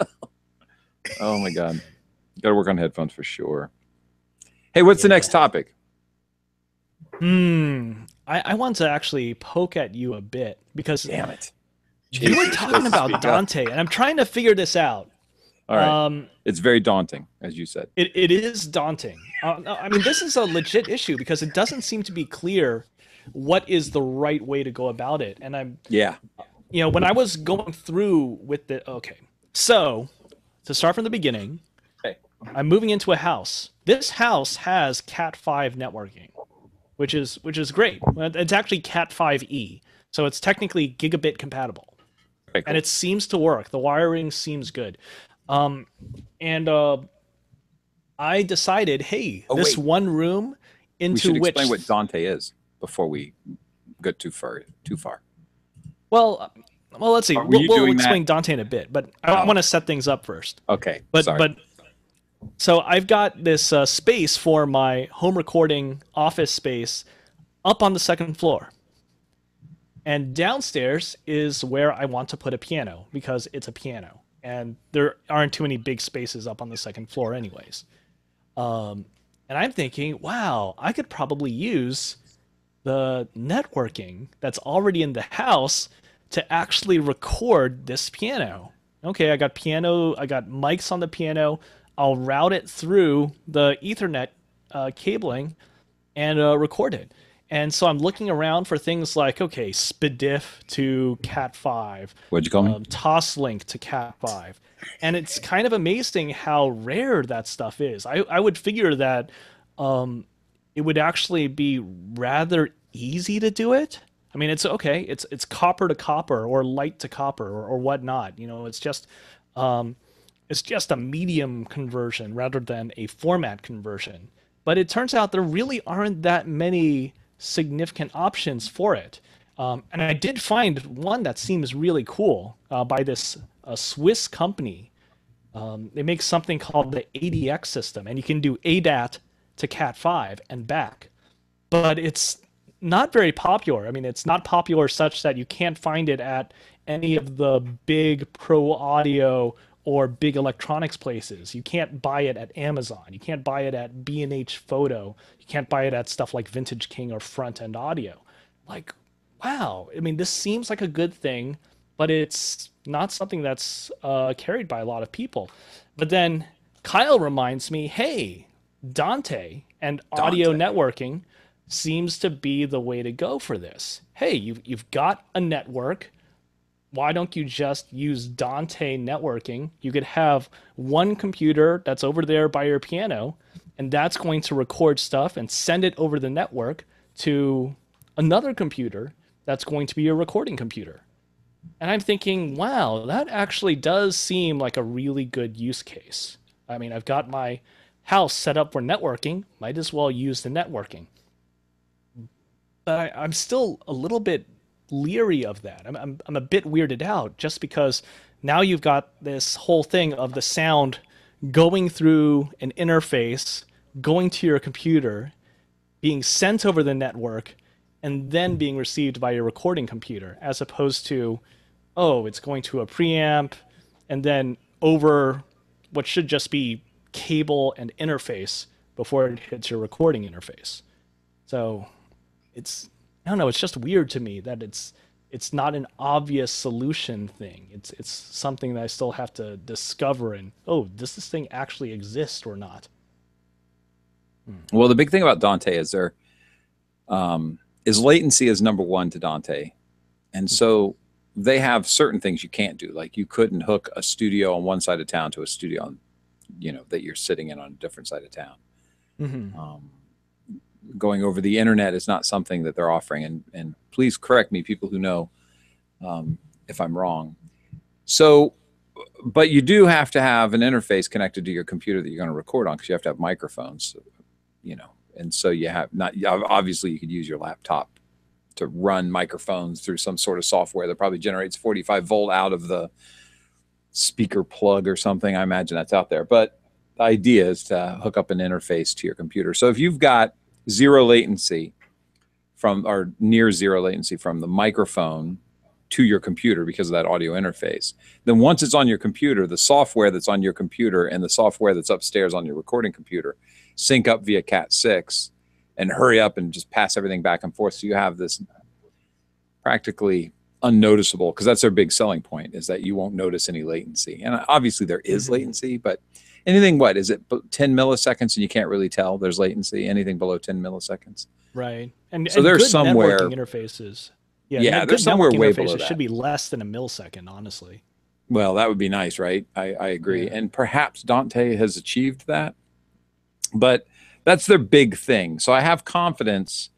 Oh my God. Got to work on headphones for sure. Hey, what's the next topic? I want to actually poke at you a bit because Damn it. you were Jesus, talking about speak up. Dante, and I'm trying to figure this out. All right. It's very daunting, as you said. It is daunting. No, I mean, this is a legit issue because it doesn't seem to be clear what is the right way to go about it. And Yeah. when I was going through with so to start from the beginning, Okay. I'm moving into a house. This house has Cat 5 networking. which is great. It's actually Cat5e, so it's technically gigabit compatible, Very cool. and it seems to work. The wiring seems good, and I decided, hey, this wait. one room We into should which explain what Dante is before we go too far. well, let's see. Were you We'll doing explain that? Dante in a bit, but I want to set things up first. Okay. But Sorry. so I've got this space for my home recording office space up on the second floor. And downstairs is where I want to put a piano because it's a piano. And there aren't too many big spaces up on the second floor anyways. And I'm thinking, wow, I could probably use the networking that's already in the house to actually record this piano. Okay, I got mics on the piano. I'll route it through the Ethernet cabling and record it. And so I'm looking around for things like, okay, SPDIF to Cat5. What'd you call me? Toslink to Cat5. And it's kind of amazing how rare that stuff is. I would figure that it would actually be rather easy to do it. I mean, it's okay. It's copper to copper or light to copper or whatnot. You know, it's just a medium conversion rather than a format conversion. But it turns out there really aren't that many significant options for it. And I did find one that seems really cool by this Swiss company. They make something called the ADX system, and you can do ADAT to Cat5 and back. But it's not very popular. I mean, it's not popular such that you can't find it at any of the big pro audio or big electronics places. You can't buy it at Amazon. You can't buy it at B&H Photo. You can't buy it at stuff like Vintage King or Front End Audio. Like, wow. I mean, this seems like a good thing, but it's not something that's carried by a lot of people. But then Kyle reminds me, hey, Dante and audio networking seems to be the way to go for this. Hey, you've got a network. Why don't you just use Dante networking? You could have one computer that's over there by your piano, and that's going to record stuff and send it over the network to another computer that's going to be your recording computer. And I'm thinking, wow, that actually does seem like a really good use case. I mean, I've got my house set up for networking, might as well use the networking. But I'm still a little bit leery of that. I'm a bit weirded out just because now you've got this whole thing of the sound going through an interface, going to your computer, being sent over the network, and then being received by your recording computer, as opposed to, oh, it's going to a preamp and then over what should just be cable and interface before it hits your recording interface. So I don't know, it's just weird to me that it's not an obvious solution thing. It's something that I still have to discover and, oh, does this thing actually exist or not? Well, the big thing about Dante is is latency is number one to Dante. And so they have certain things you can't do. Like you couldn't hook a studio on one side of town to a studio on, that you're sitting in on a different side of town. Mm-hmm. Going over the internet is not something that they're offering. And please correct me, people who know, if I'm wrong. So, but you do have to have an interface connected to your computer that you're going to record on, because you have to have microphones, and so you have not, obviously you could use your laptop to run microphones through some sort of software that probably generates 45 volt out of the speaker plug or something. I imagine that's out there, but the idea is to hook up an interface to your computer. So if you've got zero latency or near zero latency from the microphone to your computer because of that audio interface, then once it's on your computer, the software that's on your computer and the software that's upstairs on your recording computer sync up via Cat6 and hurry up and just pass everything back and forth. So you have this practically unnoticeable, because that's their big selling point, is that you won't notice any latency. And obviously there is latency, but anything, what is it, 10 milliseconds, and you can't really tell there's latency? Anything below 10 milliseconds. Right. And so there's good somewhere networking interfaces. Yeah, there's somewhere way below that. Should be less than a millisecond, honestly. Well, that would be nice, right? I agree. Yeah. And perhaps Dante has achieved that, but that's their big thing. So I have confidence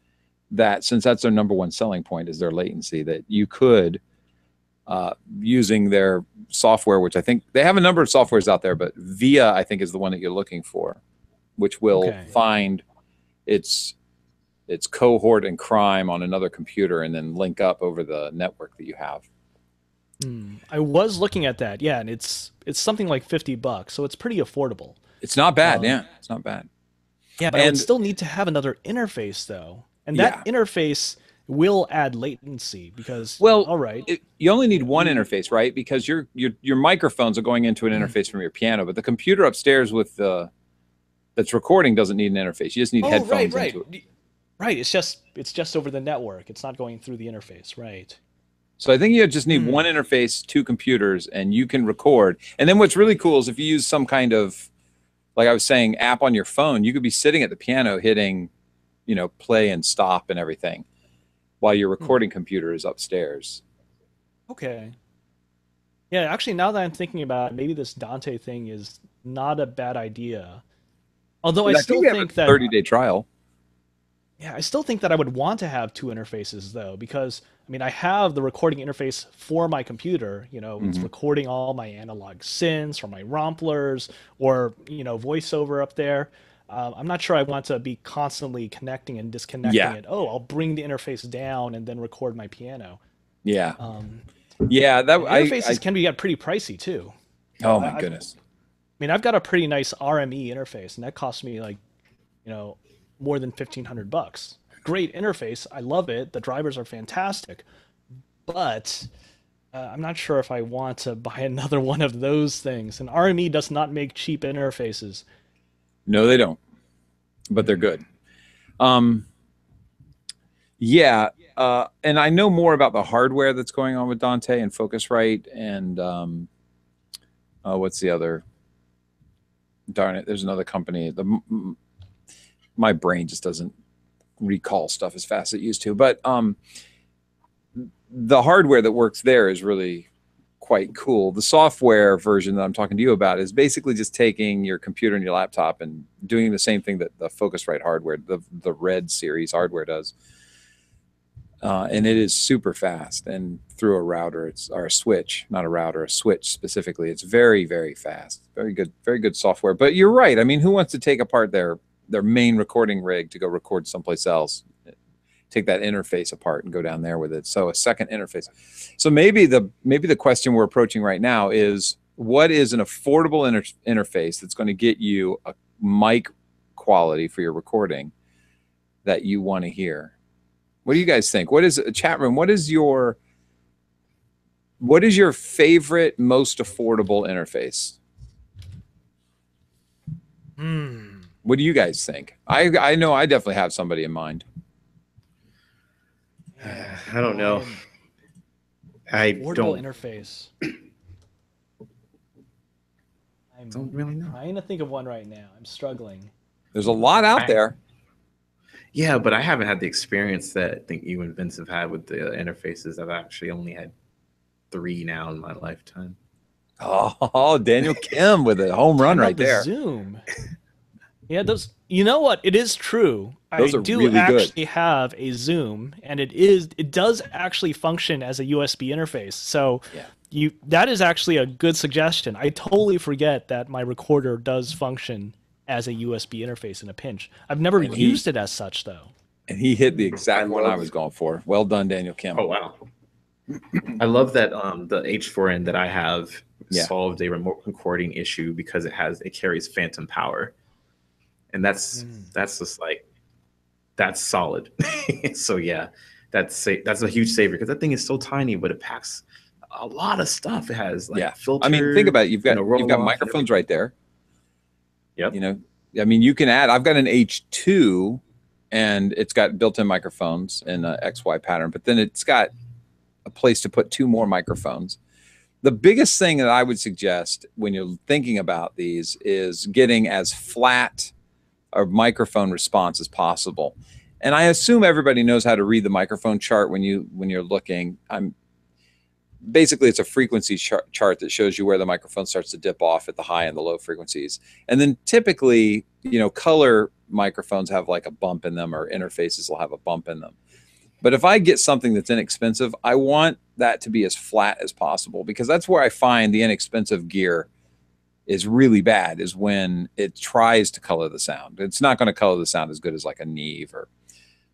that since that's their number one selling point is their latency, that you could, using their software, which I think they have a number of softwares out there, but VIA, I think, is the one that you're looking for, which will find its cohort and crime on another computer and then link up over the network that you have. I was looking at that, yeah, and it's something like $50, so it's pretty affordable. It's not bad, yeah, it's not bad. Yeah, but I would still need to have another interface though, and that interface will add latency that's all right. You only need one interface, right? Because your microphones are going into an interface from your piano, but the computer upstairs with that's recording doesn't need an interface. You just need headphones into it. Right, it's just over the network. It's not going through the interface, right? So I think you just need one interface, two computers, and you can record. And then what's really cool is if you use some kind of, like I was saying, app on your phone, you could be sitting at the piano hitting, play and stop and everything while your recording computer is upstairs. Okay. Yeah, actually, now that I'm thinking about it, maybe this Dante thing is not a bad idea. Although I still think that 30-day trial. Yeah, I still think that I would want to have two interfaces though, because I mean, I have the recording interface for my computer. It's recording all my analog synths or my romplers or voiceover up there. I'm not sure I want to be constantly connecting and disconnecting it. Oh, I'll bring the interface down and then record my piano. Yeah. That interfaces can get pretty pricey too. Oh my goodness. I mean, I've got a pretty nice RME interface, and that cost me like, more than $1,500. Great interface. I love it. The drivers are fantastic, but I'm not sure if I want to buy another one of those things. And RME does not make cheap interfaces. No, they don't, but they're good. And I know more about the hardware that's going on with Dante and Focusrite and what's the other? Darn it, there's another company. My brain just doesn't recall stuff as fast as it used to. But the hardware that works there is really quite cool. The software version that I'm talking to you about is basically just taking your computer and your laptop and doing the same thing that the Focusrite hardware, the Red series hardware does. And it is super fast, and through a router, or a switch, not a router, a switch specifically. It's very, very fast. Very good software. But you're right. I mean, who wants to take apart their main recording rig to go record someplace else? Take that interface apart and go down there with it. So a second interface. So maybe the question we're approaching right now is, what is an affordable interface that's going to get you a mic quality for your recording that you want to hear? What do you guys think? What is a chat room? What is your favorite, most affordable interface? What do you guys think? I know I definitely have somebody in mind. I don't know. I don't interface. I don't really know. I'm trying to think of one right now. I'm struggling. There's a lot out there. Yeah, but I haven't had the experience that I think you and Vince have had with the interfaces. I've actually only had 3 now in my lifetime. Oh, Daniel Kim with a home run right there. Zoom. Yeah, those. You know what? It is true. Those I are do really actually have a Zoom, and it does actually function as a USB interface. So that is actually a good suggestion. I totally forget that my recorder does function as a USB interface in a pinch. I've never used it as such though. And he hit the exact one I was going for. Well done, Daniel Kim. Oh wow. I love that the H4n that I have solved a remote recording issue because it carries phantom power. And that's just like, that's solid. So yeah, that's a huge saver because that thing is so tiny, but it packs a lot of stuff. It has filters. I mean, think about it. You've got microphones right there. Yep. I mean, you can add. I've got an H2, and it's got built-in microphones in an XY pattern, but then it's got a place to put 2 more microphones. The biggest thing that I would suggest when you're thinking about these is getting as flat a microphone response as possible. And I assume everybody knows how to read the microphone chart when you're looking. Basically, it's a frequency chart that shows you where the microphone starts to dip off at the high and the low frequencies. And then typically, color microphones have like a bump in them, or interfaces will have a bump in them. But if I get something that's inexpensive, I want that to be as flat as possible, because that's where I find the inexpensive gear is really bad, is when it tries to color the sound. It's not going to color the sound as good as like a Neve or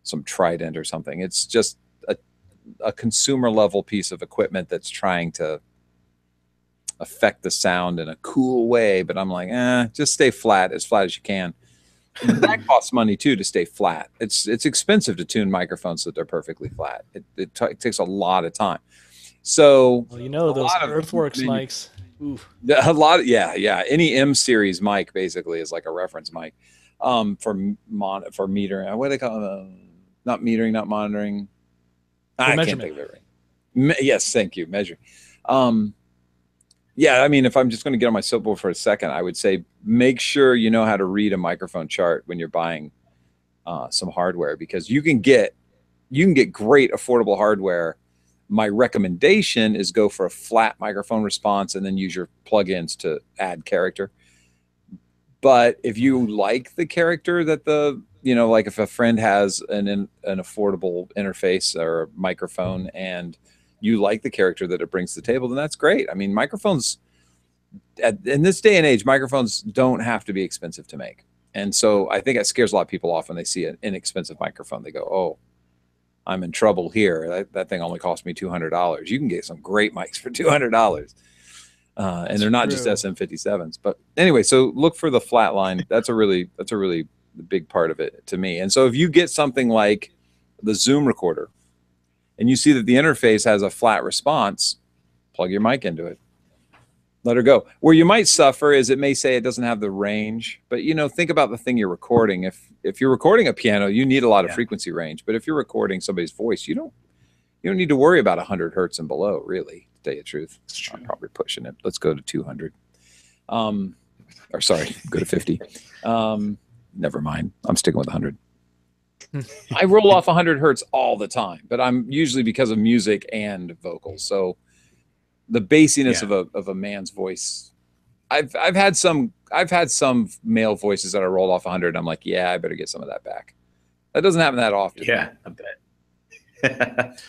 some Trident or something. It's just a consumer level piece of equipment that's trying to affect the sound in a cool way. But I'm like, just stay flat as you can. That costs money too, to stay flat. It's expensive to tune microphones so that they're perfectly flat. It takes a lot of time. So, well, you know, those Earthworks mics. Oof. A lot of, yeah. Any M series mic basically is like a reference mic, for metering. What do they call it? Not metering, not monitoring. I can't think of it right. Yes, thank you. Measuring. Yeah, I mean, if I'm just going to get on my soapboard for a second, I would say make sure you know how to read a microphone chart when you're buying some hardware, because you can get great affordable hardware. My recommendation is go for a flat microphone response and then use your plugins to add character. But if you like the character that like if a friend has an affordable interface or a microphone and you like the character that it brings to the table, then that's great. I mean, microphones in this day and age, microphones don't have to be expensive to make. And so I think it scares a lot of people off when they see an inexpensive microphone. They go, oh, I'm in trouble here. That thing only cost me $200. You can get some great mics for $200. And they're not just SM57s. But anyway, so look for the flat line. That's a really big part of it to me. And so if you get something like the Zoom recorder and you see that the interface has a flat response, plug your mic into it. Let her go. Where you might suffer is it may say it doesn't have the range, but think about the thing you're recording. If you're recording a piano, you need a lot of frequency range. But if you're recording somebody's voice, you don't need to worry about 100 hertz and below, really, to tell you the truth. I'm probably pushing it. Let's go to 200. Or sorry, go to 50. Never mind. I'm sticking with 100. I roll off 100 hertz all the time, but I'm usually because of music and vocals. So the bassiness of a man's voice, I've had some male voices that I rolled off 100 and I'm like, yeah, I better get some of that back. That doesn't happen that often. Yeah, I bet.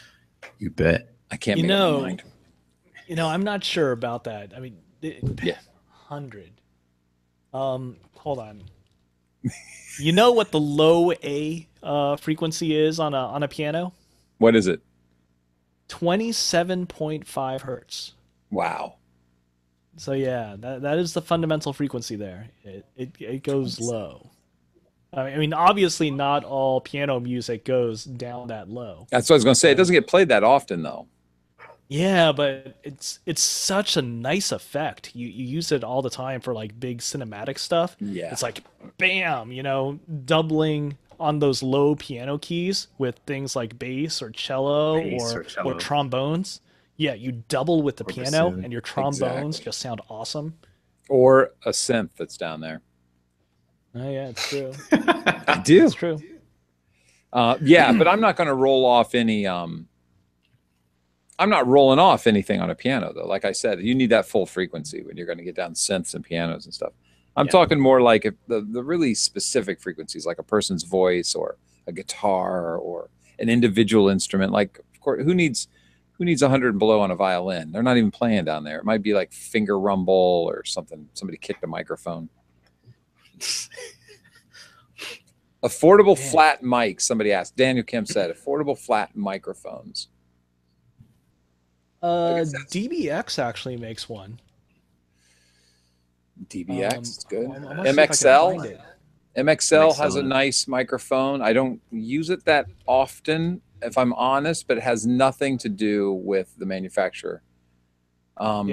You bet. I can't make up my mind. I'm not sure about that. I mean, 100. Hold on. You know what the low A frequency is on a piano? What is it? 27.5 hertz. Wow. So yeah, that is the fundamental frequency there. It goes low. I mean, obviously not all piano music goes down that low. That's what I was going to say. It doesn't get played that often, though. Yeah, but it's such a nice effect. You use it all the time for like big cinematic stuff. Yeah. It's like bam, doubling on those low piano keys with things like bass or cello or trombones. Yeah, you double with the piano and your trombones just sound awesome. Or a synth that's down there. Oh yeah, it's true. I do. It's true. Yeah, but I'm not going to roll off any I'm not rolling off anything on a piano, though. Like I said, you need that full frequency when you're going to get down synths and pianos and stuff. I'm talking more like the really specific frequencies, like a person's voice or a guitar or an individual instrument. Like, of course, who needs 100 and below on a violin? They're not even playing down there. It might be like finger rumble or something. Somebody kicked a microphone. Affordable flat mics. Somebody asked. Daniel Kim said affordable flat microphones. DBX actually makes one. DBX is good. MXL has a nice microphone. I don't use it that often, if I'm honest, but it has nothing to do with the manufacturer. So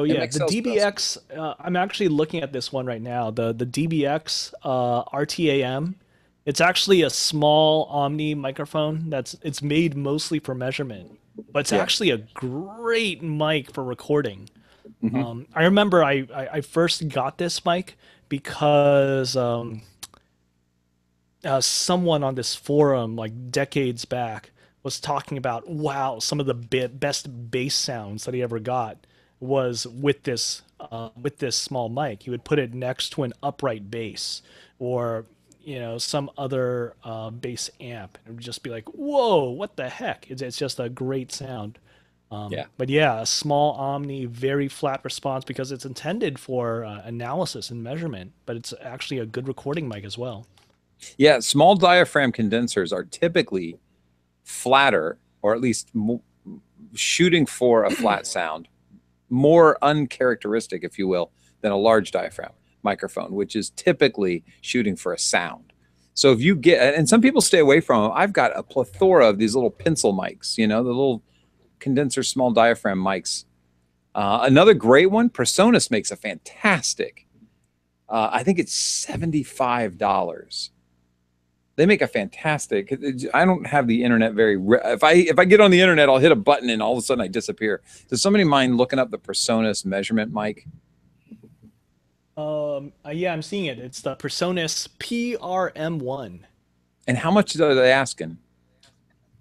yeah, the DBX. I'm actually looking at this one right now. The DBX RTAM. It's actually a small Omni microphone. It's made mostly for measurement, but it's actually a great mic for recording. Mm-hmm. I remember I first got this mic because someone on this forum like decades back was talking about, wow, some of the best bass sounds that he ever got was with this small mic. He would put it next to an upright bass or some other bass amp. It would just be like, whoa, what the heck? It's just a great sound. Yeah. But yeah, a small Omni, very flat response because it's intended for analysis and measurement, but it's actually a good recording mic as well. Yeah, small diaphragm condensers are typically flatter, or at least shooting for a flat sound, more uncharacteristic, if you will, than a large diaphragm microphone, which is typically shooting for a sound. So if you get, and some people stay away from them. I've got a plethora of these little pencil mics, the little condenser small diaphragm mics. Another great one, Presonus makes a fantastic, I think it's $75. They make a fantastic. I don't have the internet if I get on the internet, I'll hit a button and all of a sudden I disappear. Does somebody mind looking up the Presonus measurement mic? Yeah, I'm seeing it. It's the Presonus PRM1. And how much are they asking?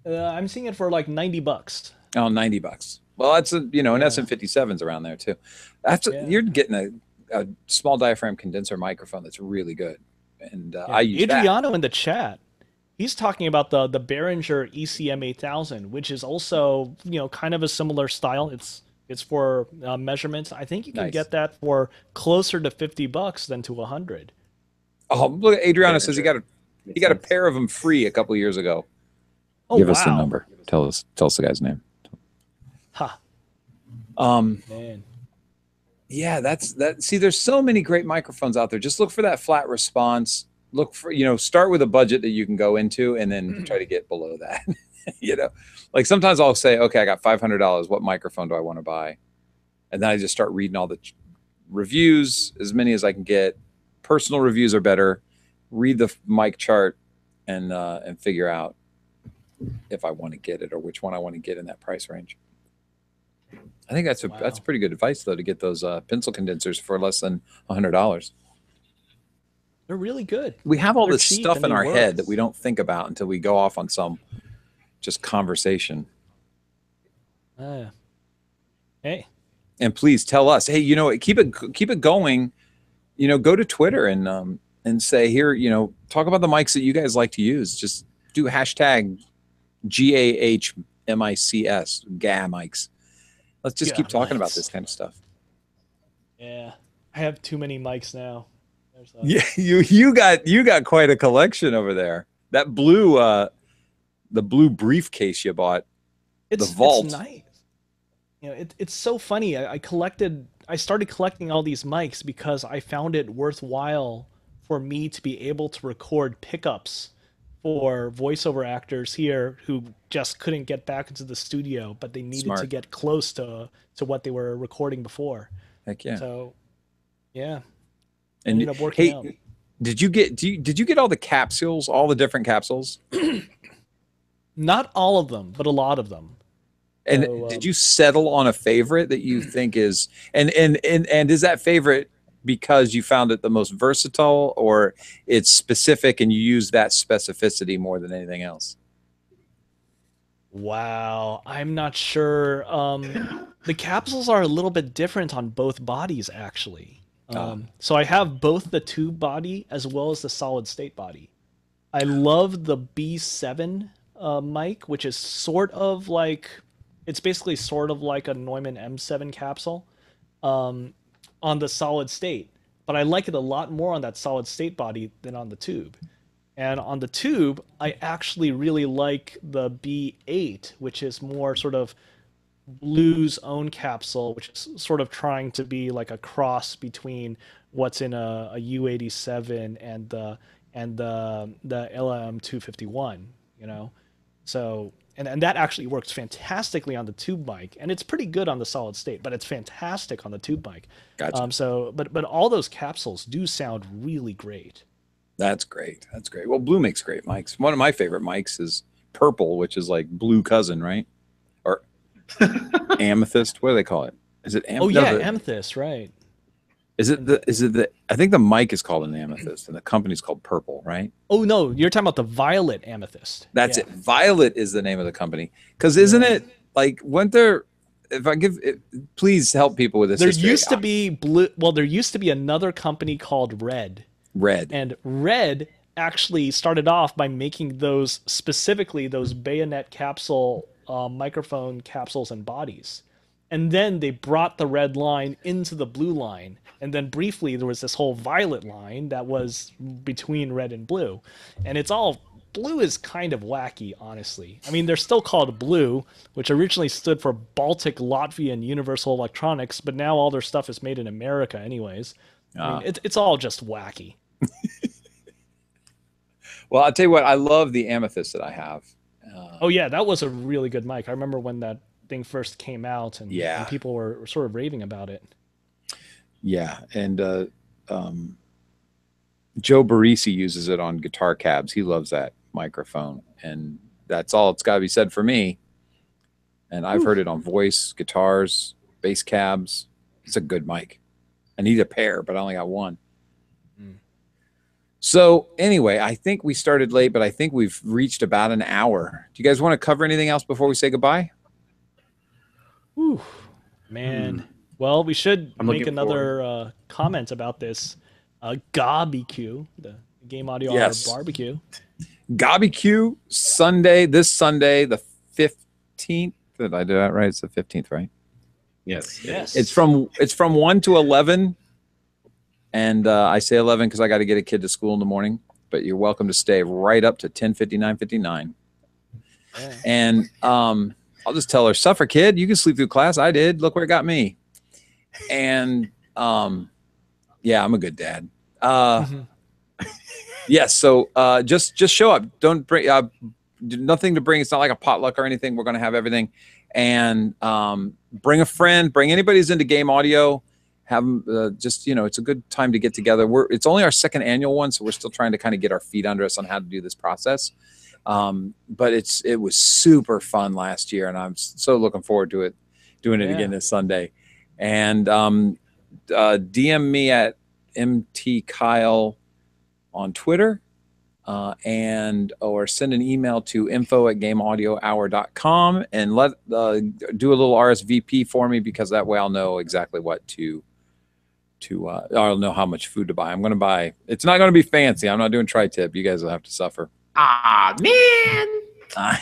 I'm seeing it for like $90. Oh, $90. Well, that's an SM57's around there too. You're getting a small diaphragm condenser microphone that's really good. And I use Adriano in the chat, he's talking about the Behringer ECM 8000, which is also kind of a similar style. It's for measurements. I think you can get that for closer to $50 than to 100. Oh, look! Adriano says he got a pair of them free a couple years ago. Oh, Give us the number. Tell us the guy's name. Man. Yeah, that's that. See, there's so many great microphones out there. Just look for that flat response. Look for, start with a budget that you can go into and then try to get below that. Like sometimes I'll say, okay, I got $500. What microphone do I want to buy? And then I just start reading all the reviews, as many as I can get. Personal reviews are better. Read the mic chart and figure out if I want to get it or which one I want to get in that price range. I think that's pretty good advice though, to get those pencil condensers for less than $100. They're really good. We have all this stuff in our head that we don't think about until we go off on some just conversation. Hey. And please tell us, hey, keep it going. Go to Twitter and say here, talk about the mics that you guys like to use. Just do hashtag GAHMICS, GA mics. Let's just keep talking about this kind of stuff. Yeah, I have too many mics now. Yeah, you got quite a collection over there. That blue, the blue briefcase you bought, the vault. It's nice. It's so funny. I started collecting all these mics because I found it worthwhile for me to be able to record pickups for voiceover actors here who just couldn't get back into the studio, but they needed to get close to what they were recording before. Heck yeah. So, yeah. And ended up working out. Did you get all the capsules, all the different capsules? Not all of them, but a lot of them. And did you settle on a favorite that you think is and is that favorite because you found it the most versatile, or it's specific and you use that specificity more than anything else? Wow, I'm not sure. The capsules are a little bit different on both bodies, actually. So I have both the tube body as well as the solid state body. I love the B7 mic, which is sort of like, it's basically sort of like a Neumann M7 capsule on the solid state, but I like it a lot more on that solid state body than on the tube. And on the tube, I actually really like the B8, which is more sort of Blue's own capsule, which is sort of trying to be like a cross between what's in a U87 and the LM251, So and that actually works fantastically on the tube mic, and it's pretty good on the solid state, but it's fantastic on the tube mic. Gotcha. But all those capsules do sound really great. That's great. That's great. Well, Blue makes great mics. One of my favorite mics is Purple, which is like Blue cousin, right? Or Amethyst. What do they call it? Is it Amethyst? Oh yeah, Amethyst, right? Is it the I think the mic is called an Amethyst and the company's called Purple, right? Oh no, you're talking about the Violet Amethyst. That's it. Violet is the name of the company. Because isn't it like, went there? If I give it, please help people with this. There used to be blue. Well, there used to be another company called Red. Red. And Red actually started off by making those, specifically those bayonet capsule microphone capsules and bodies. And then they brought the red line into the blue line. And then briefly there was this whole violet line that was between red and blue. And it's all, blue is kind of wacky, honestly. I mean, they're still called Blue, which originally stood for Baltic Latvian Universal Electronics, but now all their stuff is made in America anyways. I mean, it's all just wacky. Well, I'll tell you what, I love the Amethyst that I have. Oh yeah, that was a really good mic. I remember when that thing first came out, and people were sort of raving about it. Yeah, and Joe Barisi uses it on guitar cabs. He loves that microphone, and that's all it's got to be said for me. And I've heard it on voice, guitars, bass cabs. It's a good mic. I need a pair, but I only got one. So anyway, I think we started late, but I think we've reached about an hour. Do you guys want to cover anything else before we say goodbye? Ooh, man. Well, we should make another comment about this GABBQ, the Game Audio Hour barbecue. GABBQ Sunday, this Sunday, the 15th. Did I do that right? It's the 15th, right? Yes. Yes. It's from 1 to 11. And I say 11 because I got to get a kid to school in the morning. But you're welcome to stay right up to 10:59:59. Yeah. And I'll just tell her, suffer, kid. You can sleep through class. I did. Look where it got me. And yeah, I'm a good dad. Yes. So just show up. Don't bring nothing to bring. It's not like a potluck or anything. We're going to have everything. And bring a friend. Bring anybody who's into game audio. Have them just, you know, it's a good time to get together. It's only our second annual one, so we're still trying to kind of get our feet under us on how to do this process. But it was super fun last year, and I'm so looking forward to it, doing it again this Sunday. And DM me at MT Kyle on Twitter, or send an email to info@gameaudiohour.com and do a little RSVP for me, because that way I'll know exactly what I'll know how much food to buy. I'm going to buy, it's not going to be fancy. I'm not doing tri-tip. You guys will have to suffer. Ah, man. Hey,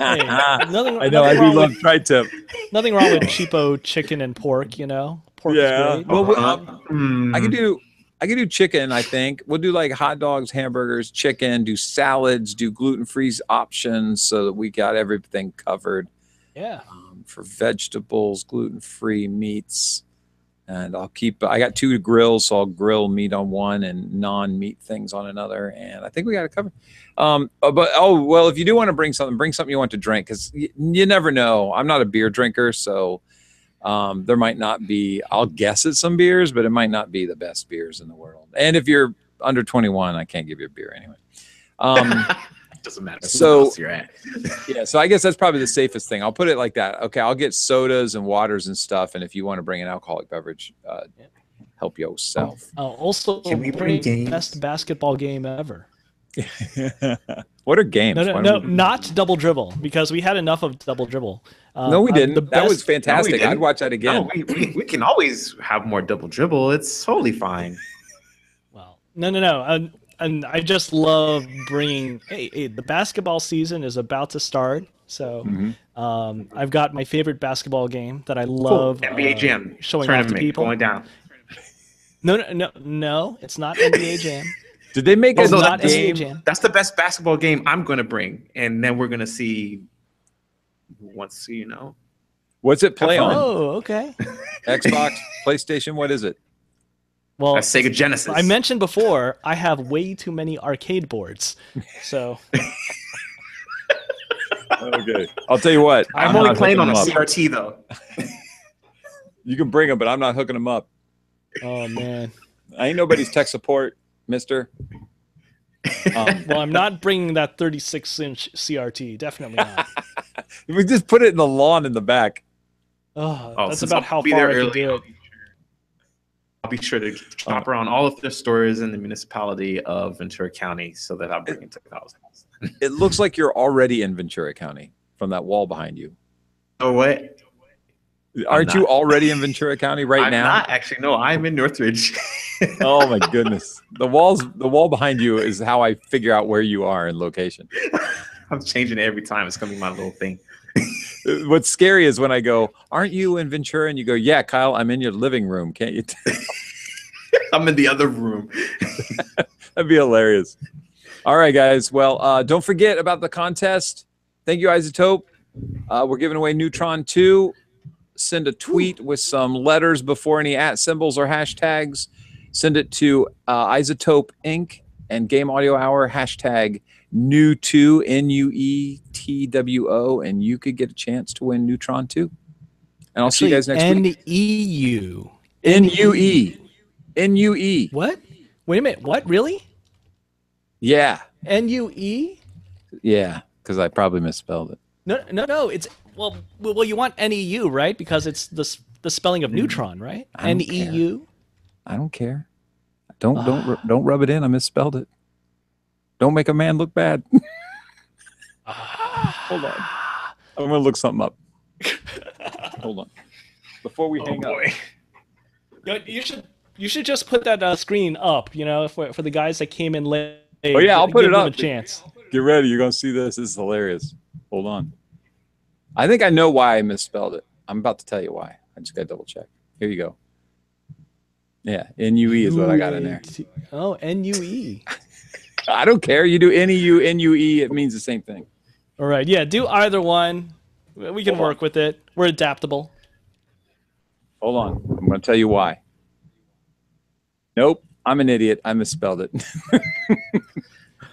I know, I do love tri-tip. Nothing wrong with cheapo chicken and pork, you know? Pork is great. Well, I can do chicken, I think. We'll do like hot dogs, hamburgers, chicken, do salads, do gluten-free options so that we got everything covered. Yeah. For vegetables, gluten-free meats. And I got 2 grills, so I'll grill meat on one and non-meat things on another. And I think we got it covered. Well, if you do want to bring something you want to drink, because you never know. I'm not a beer drinker, so there might not be, I'll guess at some beers, but it might not be the best beers in the world. And if you're under 21, I can't give you a beer anyway. Doesn't matter. So you're at. Yeah, so I guess that's probably the safest thing. I'll put it like that. Okay, I'll get sodas and waters and stuff, and if you want to bring an alcoholic beverage, help yourself. Also, can we bring games? Best basketball game ever. What are games? No, not Double Dribble, because we had enough of Double Dribble. No, we didn't. That was fantastic. I'd watch that again. No, we can always have more Double Dribble. It's totally fine. Well, no. And I just love bringing. Hey, the basketball season is about to start, so I've got my favorite basketball game that I love. Cool. NBA Jam showing off to people. Going down. No, it's not NBA Jam. Did they make not NBA Jam? That's the best basketball game I'm gonna bring, and then we're gonna see. What's What's it play on? Oh, okay. Xbox, PlayStation. What is it? Well, that's Sega Genesis. I mentioned before, I have way too many arcade boards, so. Okay, I'll tell you what. I'm only playing on a CRT though. You can bring them, but I'm not hooking them up. Oh man, I ain't nobody's tech support, Mister. Well, I'm not bringing that 36-inch CRT. Definitely not. We just put it in the lawn in the back. That's about how far I can do it. I'll be sure to shop around all of the stores in the municipality of Ventura County so that I'll bring it to Kyle's house. It looks like you're already in Ventura County from that wall behind you. Oh, what? Aren't you already in Ventura County now? I'm not, actually. No, I'm in Northridge. Oh my goodness. The wall behind you is how I figure out where you are in location. I'm changing it every time. It's gonna be my little thing. What's scary is when I go, "Aren't you in Ventura?" And you go, "Yeah, Kyle, I'm in your living room. Can't you tell?" I'm in the other room. That'd be hilarious. All right, guys. Well, don't forget about the contest. Thank you, Isotope. We're giving away Neutron 2. Send a tweet with some letters before any @ symbols or hashtags. Send it to Isotope Inc. and Game Audio Hour hashtag New2 NUETWO, and you could get a chance to win Neutron 2. And I'll see you guys next week. NEU. NUE. What? Wait a minute. What? Really? Yeah. NUE? Yeah, because I probably misspelled it. No. It's well. You want NEU, right? Because it's the spelling of neutron, right? I don't NEU. I don't care. Don't rub it in. I misspelled it. Don't make a man look bad. Hold on. I'm gonna look something up. Hold on. Before we hang up. You should just put that screen up. You know, for the guys that came in late. Oh yeah, I'll put it give them up. a chance. Get ready. You're gonna see this. This is hilarious. Hold on. I think I know why I misspelled it. I'm about to tell you why. I just gotta double check. Here you go. Yeah, NUE is what I got in there. Oh, NUE. I don't care. You do NEU, NUE, it means the same thing. All right. Yeah, do either one. We can work with it. We're adaptable. Hold on. I'm going to tell you why. Nope. I'm an idiot. I misspelled it.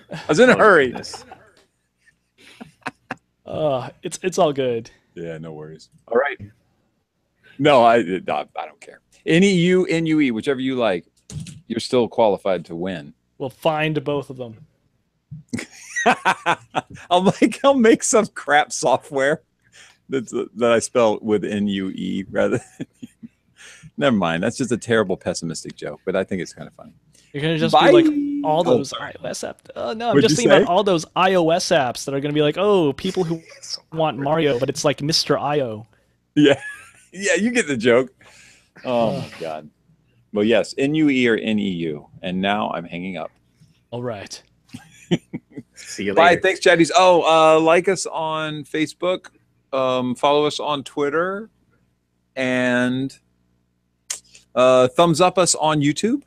I was in a hurry. It's all good. Yeah, no worries. All right. No, I don't care. NEU, NUE, whichever you like. You're still qualified to win. We'll find both of them. I'll make some crap software that I spell with NUE rather than never mind. That's just a terrible pessimistic joke, but I think it's kind of funny. You're gonna just be like all those iOS apps. Oh no, I'm just thinking about all those iOS apps that are gonna be like, oh, people who want Mario, but it's like Mr. IO. Yeah, yeah, you get the joke. Oh my God. Well, yes, NUE or NEU, and now I'm hanging up. All right. See you later. Bye. Thanks, chatties. Oh, like us on Facebook, follow us on Twitter, and thumbs up us on YouTube,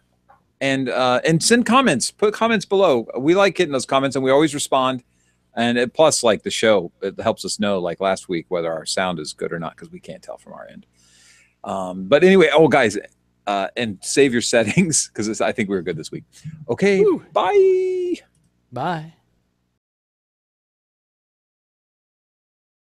and send comments. Put comments below. We like getting those comments, and we always respond. And plus, like the show, it helps us know, like last week, whether our sound is good or not, because we can't tell from our end. But anyway, guys. And save your settings because I think we were good this week. Okay, bye. Bye.